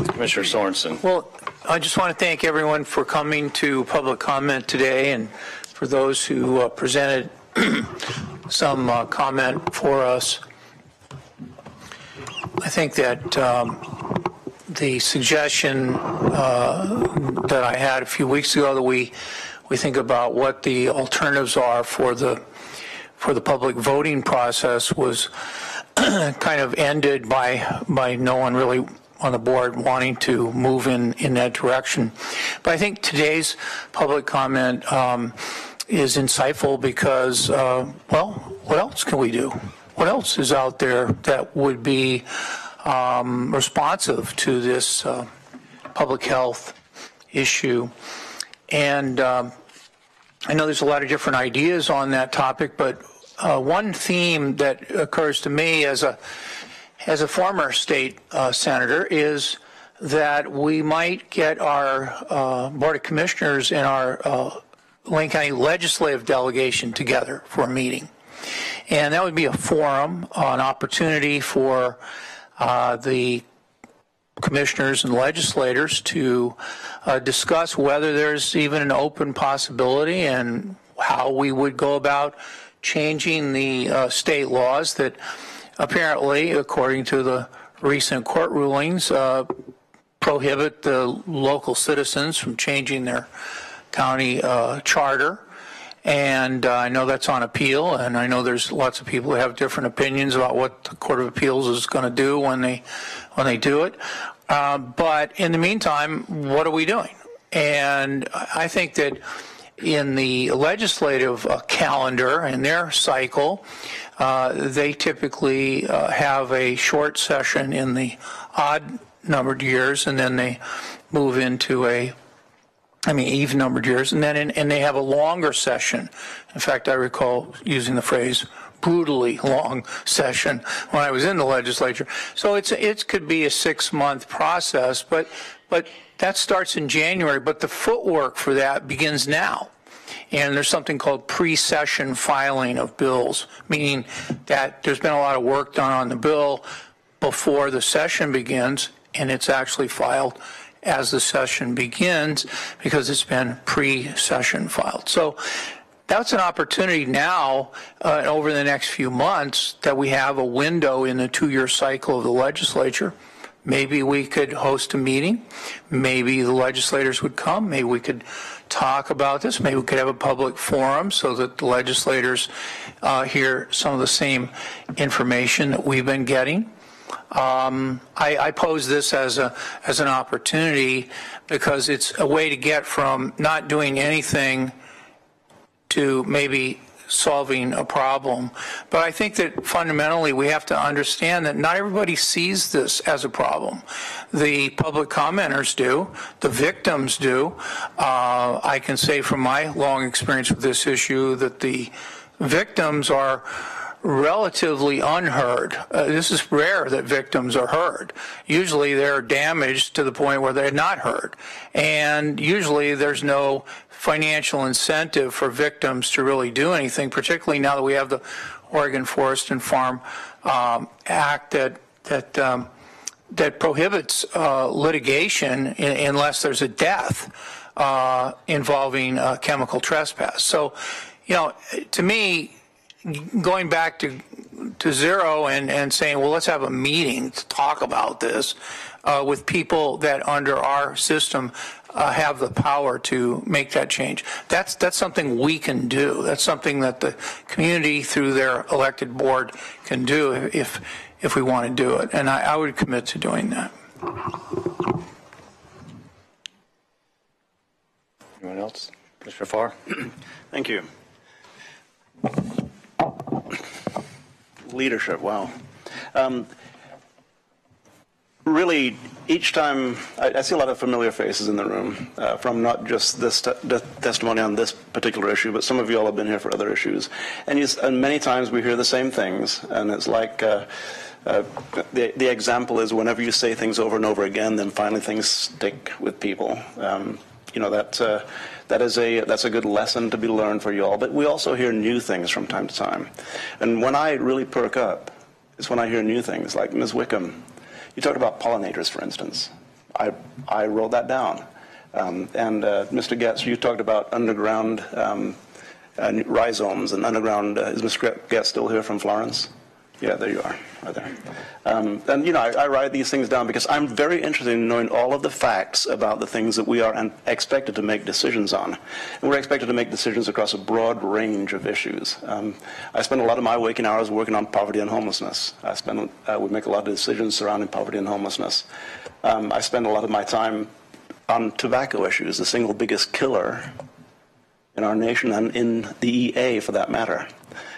Commissioner Sorensen. Well, I just want to thank everyone for coming to public comment today, and for those who presented some comment for us. I think that the suggestion that I had a few weeks ago that we think about what the alternatives are for the public voting process was kind of ended by no one really on the board wanting to move in that direction. But I think today's public comment is insightful because, well, what else can we do? What else is out there that would be responsive to this public health issue? And I know there's a lot of different ideas on that topic, but one theme that occurs to me as a former state senator is that we might get our Board of Commissioners and our Lane County Legislative Delegation together for a meeting. And that would be a forum, an opportunity for the commissioners and legislators to discuss whether there's even an open possibility and how we would go about changing the state laws that apparently, according to the recent court rulings, prohibit the local citizens from changing their county charter. And I know that's on appeal, and I know there's lots of people who have different opinions about what the Court of Appeals is going to do when they do it. But in the meantime, what are we doing? And I think that in the legislative calendar and their cycle, they typically have a short session in the odd numbered years, and then they move into even numbered years, and then and they have a longer session. In fact, I recall using the phrase brutally long session when I was in the legislature. So it could be a 6-month process, but that starts in January, but the footwork for that begins now. And there's something called pre-session filing of bills, meaning that there's been a lot of work done on the bill before the session begins, and it's actually filed as the session begins because it's been pre-session filed. So that's an opportunity now over the next few months that we have a window in the 2-year cycle of the legislature. Maybe we could host a meeting. Maybe the legislators would come. Maybe we could talk about this. Maybe we could have a public forum so that the legislators hear some of the same information that we've been getting. I pose this as an opportunity because it's a way to get from not doing anything to maybe solving a problem. But I think that fundamentally we have to understand that not everybody sees this as a problem. The public commenters do, the victims do. I can say from my long experience with this issue that the victims are relatively unheard. This is rare that victims are heard. Usually they're damaged to the point where they're not heard. And usually there's no financial incentive for victims to really do anything, particularly now that we have the Oregon Forest and Farm Act that prohibits litigation unless there's a death involving chemical trespass. So, to me, going back to zero and saying, well, let's have a meeting to talk about this with people that under our system have the power to make that change. That's something we can do. That's something that the community through their elected board can do if we want to do it. And I would commit to doing that. Anyone else? Mr. Farr? Thank you. Leadership, wow. Really, each time, I see a lot of familiar faces in the room from not just this testimony on this particular issue, but some of you all have been here for other issues. And many times we hear the same things, and it's like the example is whenever you say things over and over again, then finally things stick with people. that's a good lesson to be learned for you all. But we also hear new things from time to time. And when I really perk up is when I hear new things, like Ms. Wickham. You talked about pollinators, for instance. I wrote that down. And Mr. Getz, you talked about underground rhizomes and underground. Is Mr. Getz still here from Florence? Yeah, there you are, right there. And I write these things down because I'm very interested in knowing all of the facts about the things that we are expected to make decisions on. And we're expected to make decisions across a broad range of issues. I spend a lot of my waking hours working on poverty and homelessness. We make a lot of decisions surrounding poverty and homelessness. I spend a lot of my time on tobacco issues, the single biggest killer in our nation and in the EA for that matter.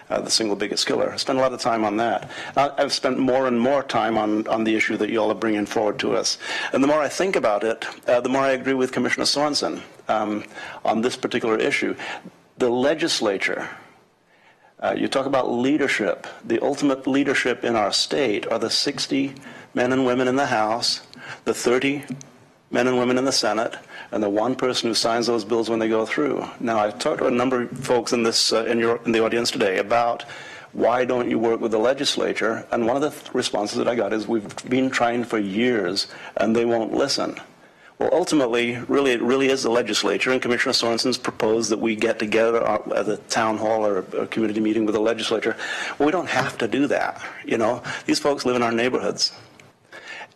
The single biggest killer. I spend a lot of time on that. I've spent more and more time on the issue that you all are bringing forward to us. And the more I think about it, the more I agree with Commissioner Sorensen on this particular issue. The legislature, you talk about leadership. The ultimate leadership in our state are the 60 men and women in the House, the 30 men and women in the Senate, and the one person who signs those bills when they go through. Now, I've talked to a number of folks in the audience today about why don't you work with the legislature, and one of the responses that I got is we've been trying for years and they won't listen. Well, ultimately, it really is the legislature, and Commissioner Sorensen's proposed that we get together at a town hall or a community meeting with the legislature. Well, we don't have to do that. These folks live in our neighborhoods.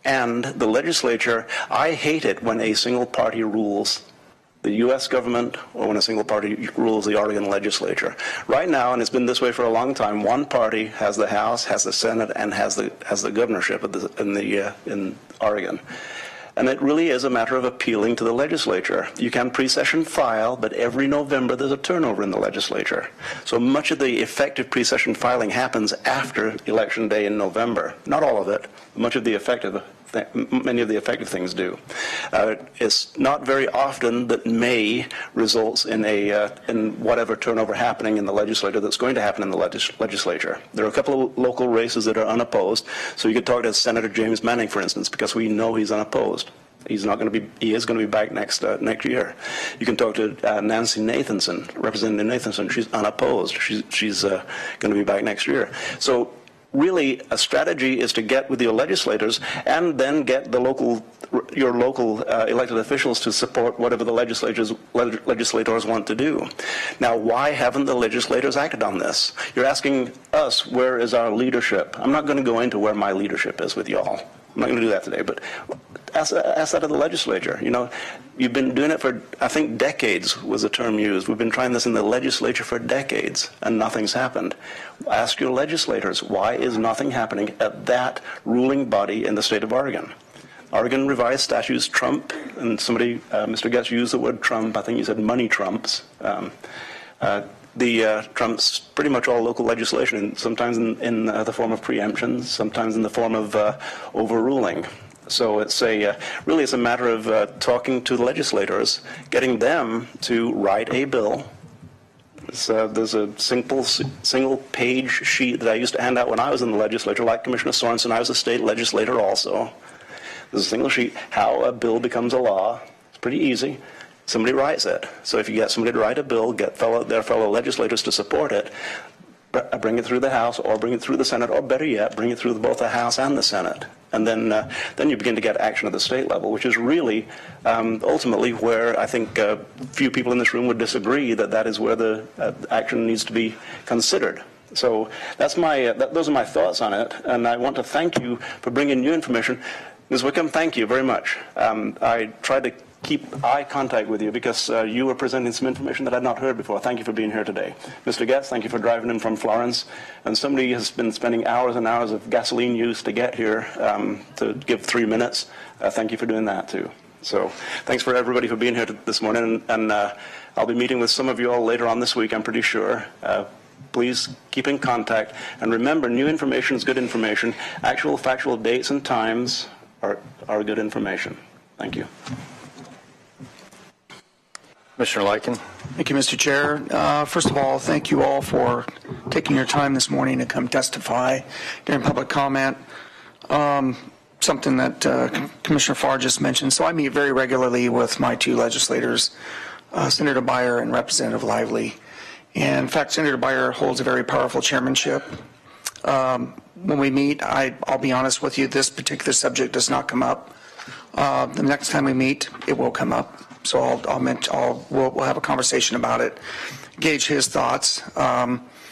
And the legislature, I hate it when a single party rules the U.S. government or when a single party rules the Oregon legislature. Right now, and it's been this way for a long time, one party has the House, has the Senate, and has the governorship in Oregon. And it really is a matter of appealing to the legislature. You can pre-session file, but every November there's a turnover in the legislature. So much of the effective pre-session filing happens after Election Day in November. Not all of it. Many of the effective things do. It's not very often that May results in whatever turnover happening in the legislature that's going to happen in the legislature. There are a couple of local races that are unopposed. So you could talk to Senator James Manning, for instance, because we know he's unopposed. He's not going to be. He is going to be back next year. You can talk to Nancy Nathanson, Representative Nathanson. She's unopposed. She's going to be back next year. So really, a strategy is to get with your legislators and then get your local elected officials to support whatever the legislators want to do. Now, why haven't the legislators acted on this? You're asking us, where is our leadership? I'm not going to go into where my leadership is with y'all. I'm not going to do that today, but ask that of the legislature. You've been doing it for, I think, decades was the term used. We've been trying this in the legislature for decades, and nothing's happened. Ask your legislators, why is nothing happening at that ruling body in the state of Oregon? Oregon revised statutes trump, and somebody, Mr. Getz used the word trump. I think he said money trumps. Trumps pretty much all local legislation, and sometimes in the form of preemption, sometimes in the form of overruling. So it's really it's a matter of talking to the legislators, getting them to write a bill. There's a single page sheet that I used to hand out when I was in the legislature, like Commissioner Sorensen. I was a state legislator also. There's a single sheet, how a bill becomes a law. It's pretty easy. Somebody writes it. So if you get somebody to write a bill, get their fellow legislators to support it, bring it through the House or bring it through the Senate, or better yet, bring it through both the House and the Senate. And then you begin to get action at the state level, which is really ultimately where I think few people in this room would disagree that is where the action needs to be considered. So those are my thoughts on it, and I want to thank you for bringing new information. Ms. Wickham, thank you very much. I tried to keep eye contact with you because you were presenting some information that I'd not heard before. Thank you for being here today. Mr. Getz, thank you for driving in from Florence. And somebody has been spending hours and hours of gasoline use to get here to give 3 minutes. Thank you for doing that too. So thanks for everybody for being here this morning. And I'll be meeting with some of you all later on this week, I'm pretty sure. Please keep in contact. And remember, new information is good information. Actual factual dates and times are good information. Thank you. Commissioner Lyken. Thank you, Mr. Chair. First of all, thank you all for taking your time this morning to come testify during public comment. something that Commissioner Farr just mentioned. So I meet very regularly with my two legislators, Senator Beyer and Representative Lively. And in fact, Senator Beyer holds a very powerful chairmanship. When we meet, I'll be honest with you, this particular subject does not come up. The next time we meet, it will come up. So we'll have a conversation about it, gauge his thoughts.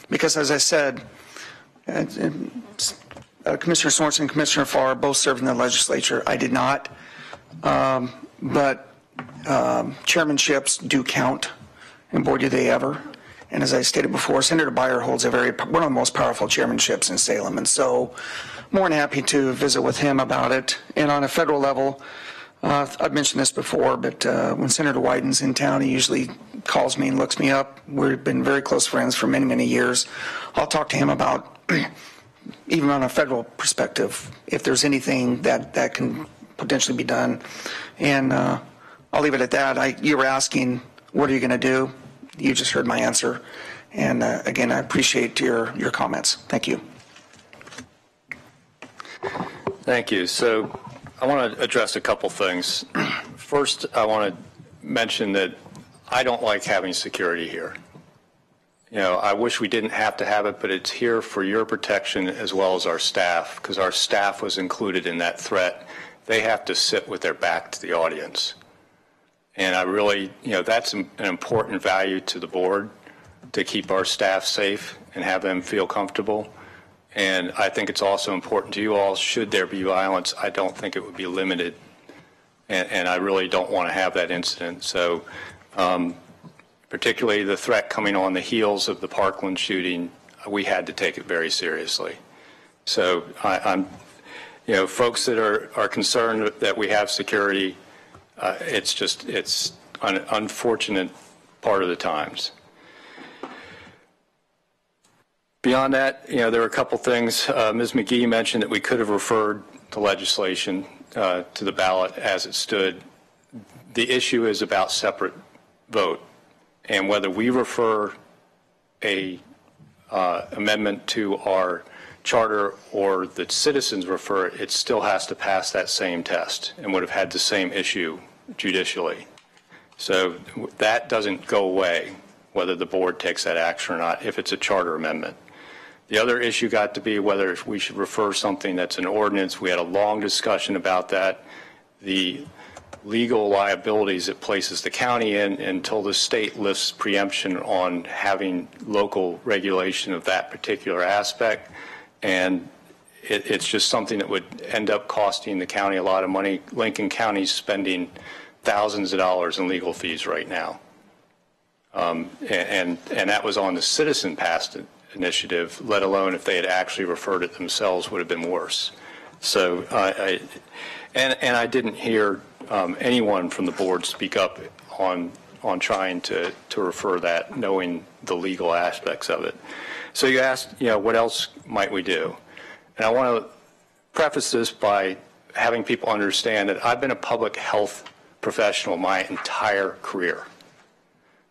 Because as I said, Commissioner Sorensen and Commissioner Farr both served in the legislature. I did not. But chairmanships do count, and boy, do they ever. And as I stated before, Senator Beyer holds one of the most powerful chairmanships in Salem. And so more than happy to visit with him about it. And on a federal level, I've mentioned this before, but when Senator Wyden's in town, he usually calls me and looks me up. We've been very close friends for many, many years. I'll talk to him about, even on a federal perspective, if there's anything that can potentially be done. And I'll leave it at that. You were asking, what are you going to do? You just heard my answer. And again, I appreciate your comments. Thank you. Thank you. So I want to address a couple things. First, I want to mention that I don't like having security here. You know, I wish we didn't have to have it, but it's here for your protection as well as our staff, because our staff was included in that threat. They have to sit with their back to the audience. And I really, that's an important value to the board, to keep our staff safe and have them feel comfortable. And I think it's also important to you all, should there be violence, I don't think it would be limited. And I really don't want to have that incident. So particularly the threat coming on the heels of the Parkland shooting, we had to take it very seriously. So I'm folks that are concerned that we have security, it's an unfortunate part of the times. Beyond that, there were a couple things. Ms. McGee mentioned that we could have referred the legislation to the ballot as it stood. The issue is about separate vote, and whether we refer a amendment to our charter or the citizens refer it, it still has to pass that same test and would have had the same issue judicially. So that doesn't go away, whether the board takes that action or not, if it's a charter amendment. The other issue got to be whether we should refer something that's an ordinance. We had a long discussion about that. The legal liabilities it places the county in until the state lifts preemption on having local regulation of that particular aspect. And it's just something that would end up costing the county a lot of money. Lincoln County's spending thousands of dollars in legal fees right now. And that was on the citizen passed initiative, let alone if they had actually referred it themselves, would have been worse. So I didn't hear anyone from the board speak up on trying to refer that, knowing the legal aspects of it. So you asked, what else might we do? And I want to preface this by having people understand that I've been a public health professional my entire career.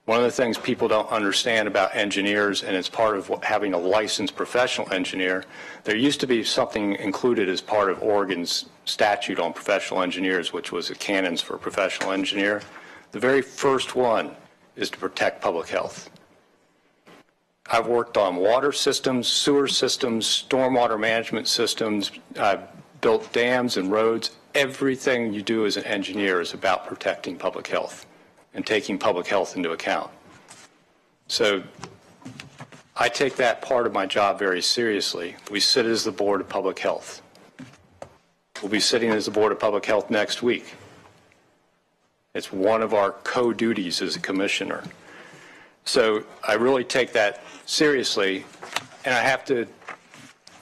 One of the things people don't understand about engineers, and it's part of having a licensed professional engineer, there used to be something included as part of Oregon's statute on professional engineers, which was the canons for a professional engineer. The very first one is to protect public health. I've worked on water systems, sewer systems, stormwater management systems. I've built dams and roads. Everything you do as an engineer is about protecting public health and taking public health into account. So I take that part of my job very seriously. We sit as the Board of Public Health. We'll be sitting as the Board of Public Health next week. It's one of our co-duties as a commissioner. So I really take that seriously, and I have to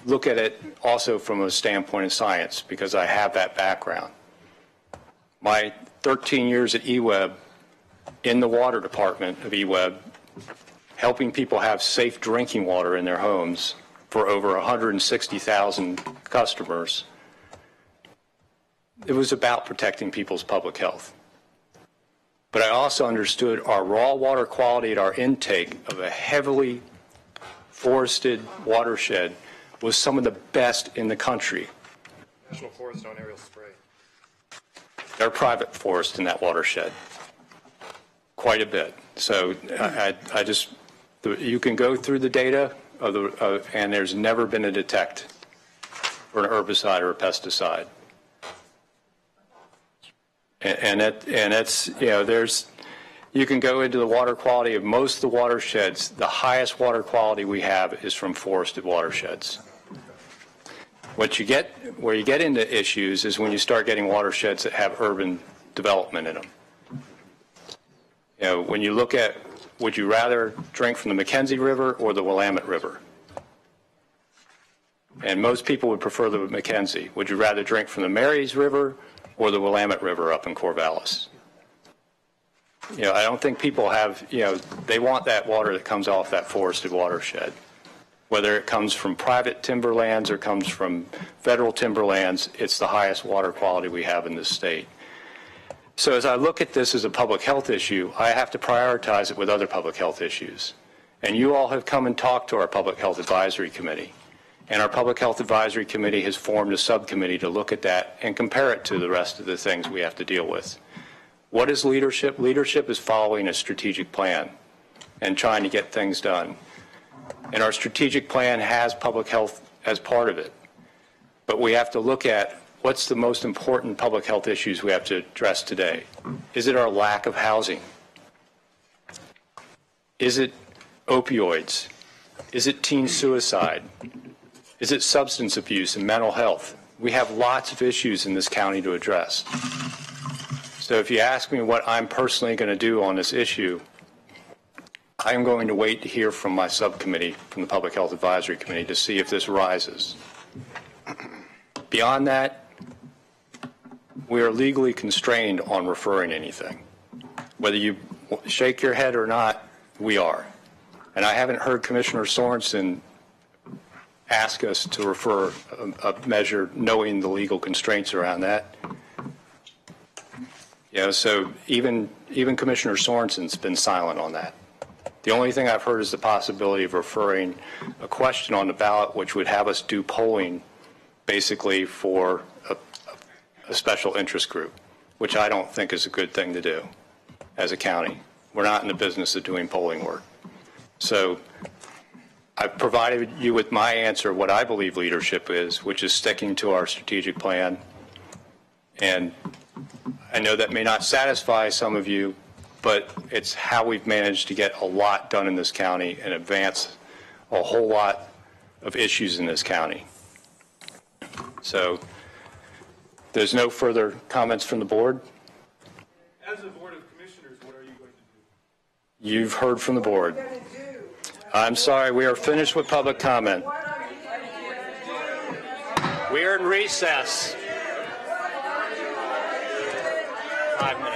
look at it also from a standpoint of science because I have that background. My 13 years at eWeb in the water department of eWeb, helping people have safe drinking water in their homes for over 160,000 customers, it was about protecting people's public health. But I also understood our raw water quality at our intake of a heavily forested watershed was some of the best in the country. National Forest on aerial spray. There are private forests in that watershed, quite a bit. So I just, you can go through the data and there's never been a detect for an herbicide or a pesticide. And it's, you know, you can go into the water quality of most of the watersheds. The highest water quality we have is from forested watersheds. Where you get into issues is when you start getting watersheds that have urban development in them. You know, when you look at, would you rather drink from the McKenzie River or the Willamette River? And most people would prefer the McKenzie. Would you rather drink from the Marys River or the Willamette River up in Corvallis? You know, I don't think people have, you know, they want that water that comes off that forested watershed. Whether it comes from private timberlands or comes from federal timberlands, it's the highest water quality we have in this state. So as I look at this as a public health issue, I have to prioritize it with other public health issues. And you all have come and talked to our Public Health Advisory Committee. And our Public Health Advisory Committee has formed a subcommittee to look at that and compare it to the rest of the things we have to deal with. What is leadership? Leadership is following a strategic plan and trying to get things done. And our strategic plan has public health as part of it. But we have to look at what's the most important public health issues we have to address today. Is it our lack of housing? Is it opioids? Is it teen suicide? Is it substance abuse and mental health? We have lots of issues in this county to address. So if you ask me what I'm personally going to do on this issue, I'm going to wait to hear from my subcommittee, from the Public Health Advisory Committee, to see if this rises. Beyond that, we are legally constrained on referring anything. Whether you shake your head or not, we are. And I haven't heard Commissioner Sorensen ask us to refer a measure knowing the legal constraints around that. You know, so even Commissioner Sorensen's been silent on that. The only thing I've heard is the possibility of referring a question on the ballot which would have us do polling basically for a special interest group, which I don't think is a good thing to do as a county. We're not in the business of doing polling work. So I've provided you with my answer, what I believe leadership is, which is sticking to our strategic plan. And I know that may not satisfy some of you, but it's how we've managed to get a lot done in this county and advance a whole lot of issues in this county. So there's no further comments from the board. As a Board of Commissioners, what are you going to do? You've heard from the board. I'm sorry, we are finished with public comment. We are in recess. 5 minutes.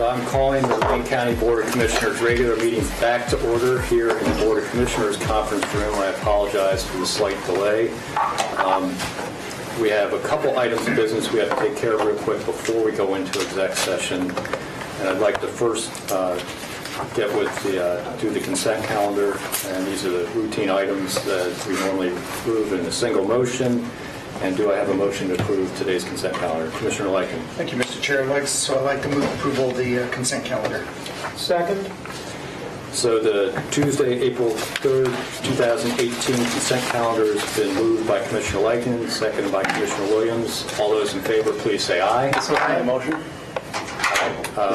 So I'm calling the Lane County Board of Commissioners regular meeting back to order here in the Board of Commissioners conference room. I apologize for the slight delay. We have a couple items of business we have to take care of real quick before we go into exec session. And I'd like to first get with do the consent calendar. And these are the routine items that we normally approve in a single motion. And do I have a motion to approve today's consent calendar? Commissioner Lycan. Thank you, Mr. Chair. I'd like to move approval of the consent calendar. Second. So the Tuesday, April 3rd, 2018 consent calendar has been moved by Commissioner Lycan, seconded by Commissioner Williams. All those in favor, please say aye. So I have a motion.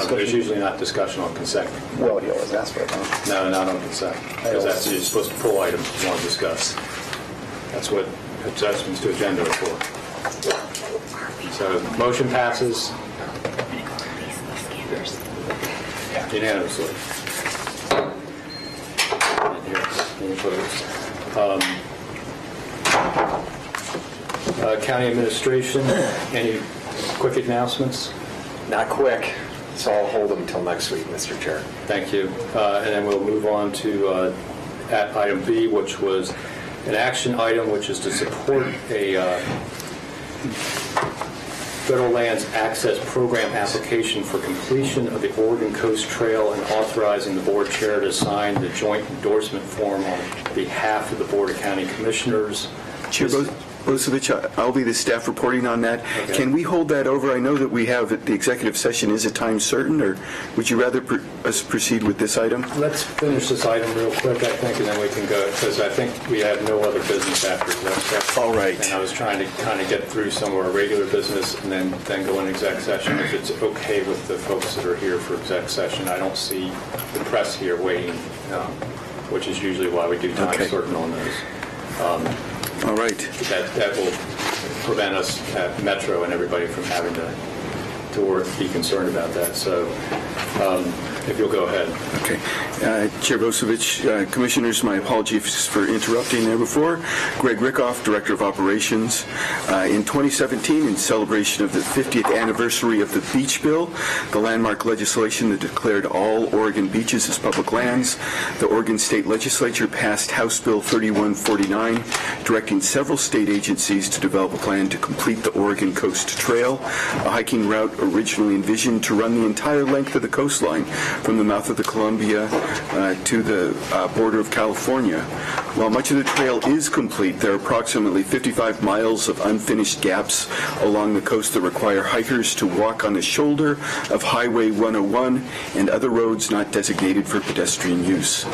There's usually not discussion on consent. Well, you always ask for it, huh? No, not on consent. Because that's you're supposed to pull items you want to discuss. That's what adjustments to agenda are for. So motion passes unanimously. County administration, any quick announcements? Not quick. So I'll hold them until next week, Mr. Chair. Thank you. And then we'll move on to at item B, which was an action item, which is to support a Federal Lands Access Program application for completion of the Oregon Coast Trail and authorizing the board chair to sign the joint endorsement form on behalf of the Board of County Commissioners. Chair Bosevich, I'll be the staff reporting on that. Okay. Can we hold that over? I know that we have the executive session is a time certain, or would you rather us proceed with this item? Let's finish this item real quick, I think, and then we can go, because I think we have no other business after exec session. All right. And I was trying to kind of get through some of our regular business and then go in exec session. If it's okay with the folks that are here for exec session, I don't see the press here waiting, which is usually why we do time certain on those. All right. That will prevent us at Metro and everybody from having to be concerned about that. So if you'll go ahead. Okay. Chair Bosevich, Commissioners, my apologies for interrupting there before. Greg Rickoff, Director of Operations. In 2017, in celebration of the 50th anniversary of the Beach Bill, the landmark legislation that declared all Oregon beaches as public lands, the Oregon State Legislature passed House Bill 3149, directing several state agencies to develop a plan to complete the Oregon Coast Trail, a hiking route originally envisioned to run the entire length of the coastline from the mouth of the Columbia to the border of California. While much of the trail is complete, there are approximately 55 miles of unfinished gaps along the coast that require hikers to walk on the shoulder of Highway 101 and other roads not designated for pedestrian use.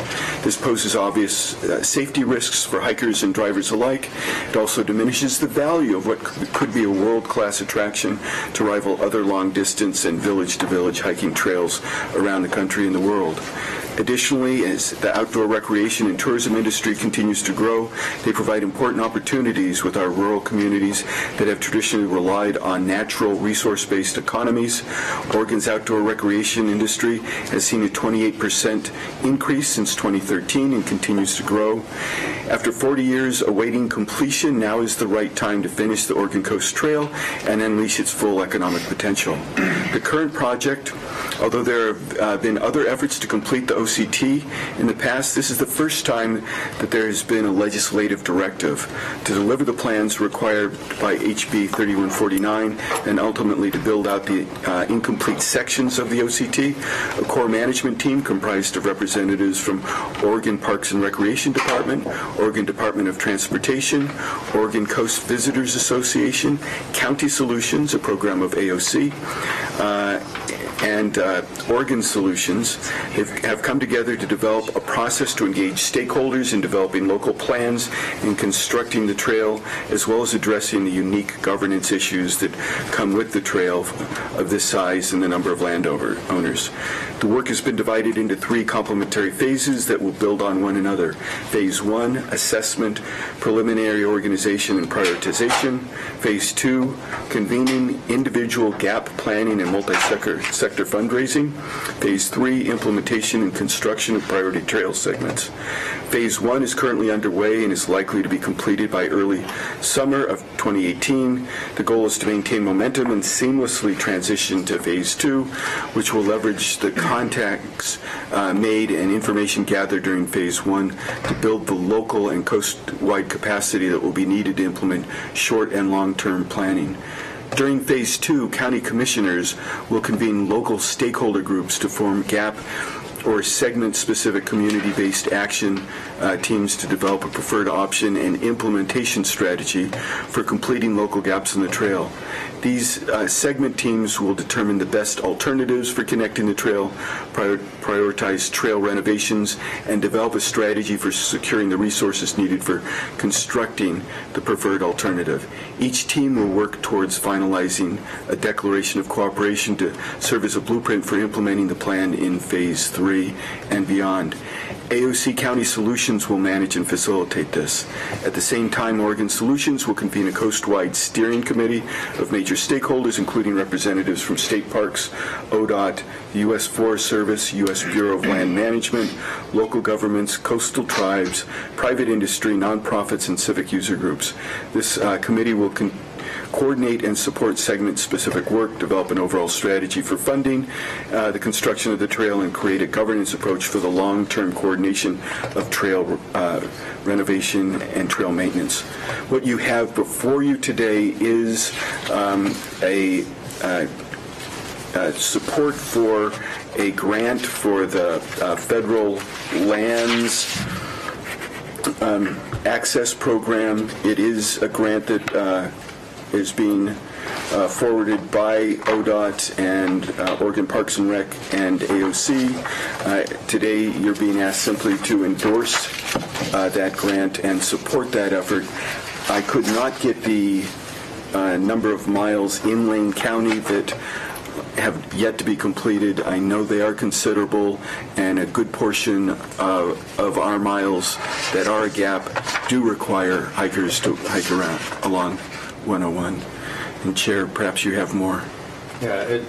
This poses obvious safety risks for hikers and drivers alike. It also diminishes the value of what could be a world-class attraction to rival other long-distance and village-to-village hiking trails around the country and the world. Additionally, as the outdoor recreation and tourism industry continues to grow, they provide important opportunities with our rural communities that have traditionally relied on natural resource-based economies. Oregon's outdoor recreation industry has seen a 28% increase since 2013 and continues to grow. After 40 years awaiting completion, now is the right time to finish the Oregon Coast Trail and unleash its full economic potential. The current project, although there have been other efforts to complete the OCT in the past, this is the first time that there has been a legislative directive to deliver the plans required by HB 3149 and ultimately to build out the incomplete sections of the OCT. A core management team comprised of representatives from Oregon Parks and Recreation Department, Oregon Department of Transportation, Oregon Coast Visitors Association, County Solutions, a program of AOC, and Oregon Solutions have come together to develop a process to engage stakeholders in developing local plans and constructing the trail, as well as addressing the unique governance issues that come with the trail of this size and the number of landowners. The work has been divided into 3 complementary phases that will build on one another. Phase 1, assessment, preliminary organization and prioritization. Phase 2, convening individual gap planning and multi-sector sector fundraising. Phase 3, implementation and construction of priority trail segments. Phase 1 is currently underway and is likely to be completed by early summer of 2018. The goal is to maintain momentum and seamlessly transition to Phase 2, which will leverage the contacts made and information gathered during Phase 1 to build the local and coast-wide capacity that will be needed to implement short and long-term planning. During Phase 2, county commissioners will convene local stakeholder groups to form gap or segment-specific community-based action teams to develop a preferred option and implementation strategy for completing local gaps in the trail. These segment teams will determine the best alternatives for connecting the trail, prioritize trail renovations, and develop a strategy for securing the resources needed for constructing the preferred alternative. Each team will work towards finalizing a declaration of cooperation to serve as a blueprint for implementing the plan in Phase 3 and beyond. AOC County Solutions will manage and facilitate this. At the same time, Oregon Solutions will convene a coast-wide steering committee of major stakeholders, including representatives from state parks, ODOT, the U.S. Forest Service, U.S. Bureau of Land Management, local governments, coastal tribes, private industry, nonprofits, and civic user groups. This committee will coordinate and support segment-specific work, develop an overall strategy for funding the construction of the trail, and create a governance approach for the long-term coordination of trail renovation and trail maintenance. What you have before you today is a support for a grant for the federal lands access program. It is a grant that is being forwarded by ODOT and Oregon Parks and Rec and AOC. Today, you're being asked simply to endorse that grant and support that effort. I could not get the number of miles in Lane County that have yet to be completed. I know they are considerable, and a good portion of our miles that are a gap do require hikers to hike around along 101. And Chair, perhaps you have more. Yeah,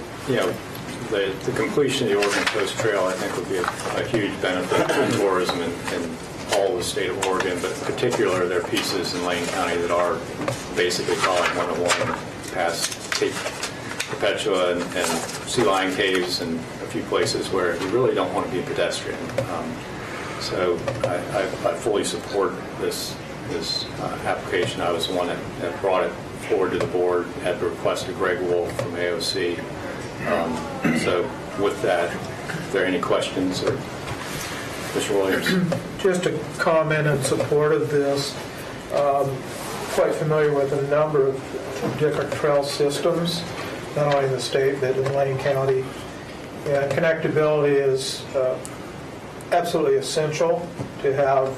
the completion of the Oregon Coast Trail, I think, would be a huge benefit to tourism in all the state of Oregon, but in particular, there are pieces in Lane County that are basically following 101 past Cape Perpetua and Sea Lion Caves and a few places where you really don't want to be a pedestrian. So I fully support this application. I was the one that brought it forward to the board at the request of Greg Wolf from AOC. So with that, are there any questions? Or Mr. Williams? Just a comment in support of this. Quite familiar with a number of different trail systems, not only in the state but in Lane County. And connectability is absolutely essential to have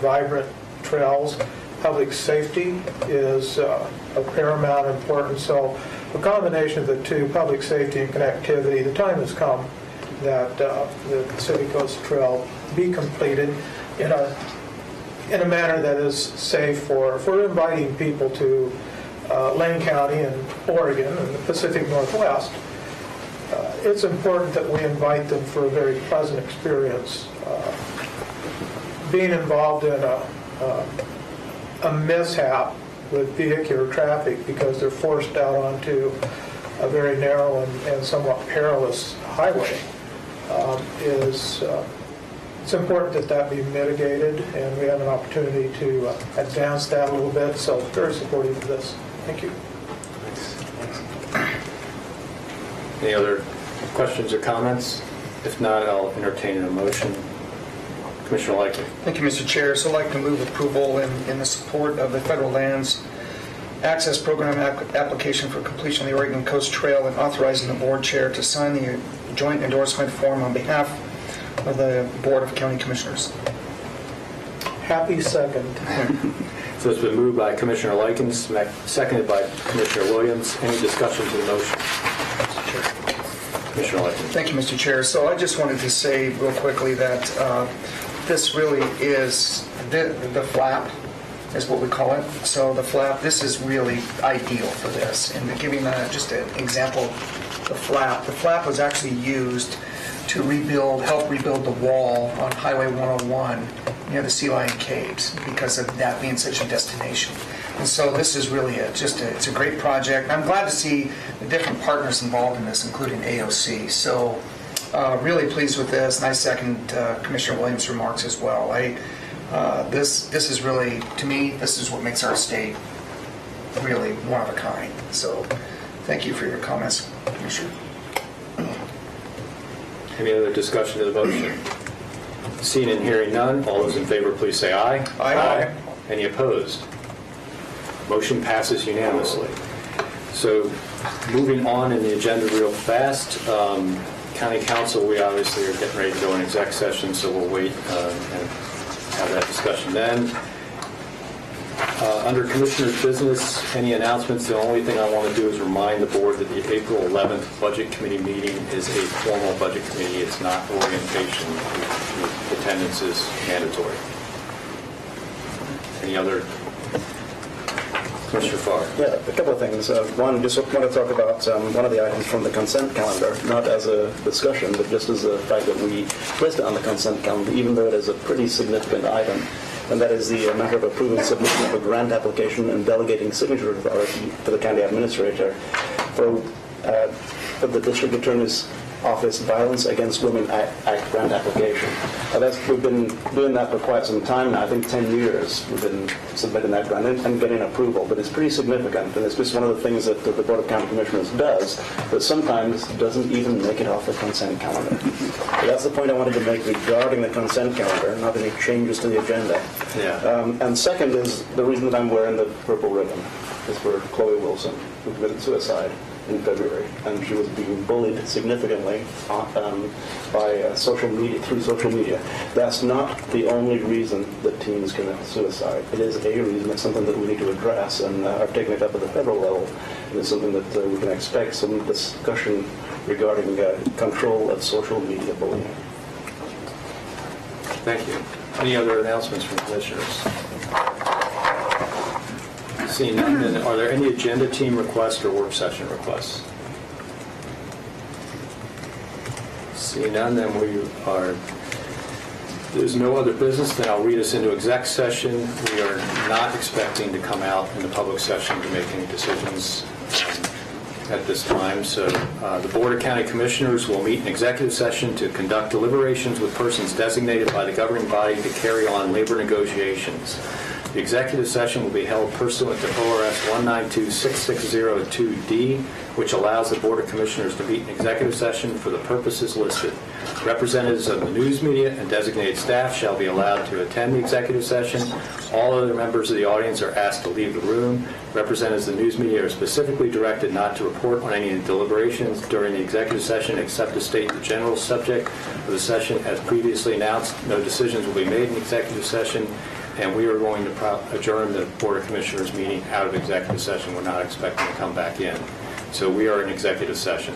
vibrant trails. Public safety is of paramount importance. So a combination of the two, public safety and connectivity, the time has come that the Pacific Coast Trail be completed in a manner that is safe for inviting people to Lane County and Oregon and the Pacific Northwest. It's important that we invite them for a very pleasant experience. Being involved in a mishap with vehicular traffic because they're forced out onto a very narrow and somewhat perilous highway it's important that be mitigated, and we have an opportunity to advance that a little bit, so very supportive of this. Thank you. Any other questions or comments? If not, I'll entertain a motion. Commissioner Likely. Thank you, Mr. Chair. So I'd like to move approval in the support of the Federal Lands Access Program application for completion of the Oregon Coast Trail and authorizing the board chair to sign the joint endorsement form on behalf of the Board of County Commissioners. Happy second. So it's been moved by Commissioner Likens, seconded by Commissioner Williams. Any discussion to the motion? Commissioner Likens. Thank you, Mr. Chair. So I just wanted to say real quickly that this really is the flap is what we call it. So the flap, this is really ideal for this. And giving just an example, the flap was actually used to help rebuild the wall on Highway 101 near the Sea Lion Caves because of that being such a destination. And so this is really it's a great project. I'm glad to see the different partners involved in this, including AOC. So really pleased with this, and I second Commissioner Williams' remarks as well. This is really, to me, this is what makes our state really one of a kind. So thank you for your comments, Commissioner. Any other discussion of the motion? Seeing and hearing none, all those in favor, please say aye. Aye. Any opposed? Motion passes unanimously. So moving on in the agenda real fast, County Council, we obviously are getting ready to go in exec session, so we'll wait and have that discussion then. Under Commissioner's business, any announcements? The only thing I want to do is remind the board that the April 11th Budget Committee meeting is a formal Budget Committee. It's not orientation. Attendance is mandatory. Any other? Commissioner Farr. Yeah, a couple of things. One, just want to talk about one of the items from the consent calendar, not as a discussion, but just as the fact that we placed it on the consent calendar, even though it is a pretty significant item. And that is the matter of approving submission of a grant application and delegating signature authority to the county administrator for the district attorney's office Violence Against Women Act grant application. We've been doing that for quite some time now. I think 10 years we've been submitting that grant and getting approval, but it's pretty significant, and it's just one of the things that the Board of County Commissioners does, but sometimes doesn't even make it off the consent calendar. So that's the point I wanted to make regarding the consent calendar, not any changes to the agenda. Yeah. And second is the reason that I'm wearing the purple ribbon is for Chloe Wilson, who committed suicide in February, and she was being bullied significantly by social media, through social media. That's not the only reason that teens commit suicide. It is a reason. It's something that we need to address, and I've taken it up at the federal level, and it's something that we can expect some discussion regarding control of social media bullying. Thank you. Any other announcements from commissioners? Seeing none, then are there any agenda team requests or work session requests? Seeing none, then there's no other business, then I'll read us into exec session. We are not expecting to come out in the public session to make any decisions at this time. So the Board of County Commissioners will meet in executive session to conduct deliberations with persons designated by the governing body to carry on labor negotiations. The executive session will be held pursuant to ORS 1926602D, which allows the Board of Commissioners to meet in executive session for the purposes listed. Representatives of the news media and designated staff shall be allowed to attend the executive session. All other members of the audience are asked to leave the room. Representatives of the news media are specifically directed not to report on any deliberations during the executive session except to state the general subject of the session. As previously announced, no decisions will be made in executive session, and we are going to adjourn the Board of Commissioners meeting out of executive session. We're not expecting to come back in. So we are in executive session.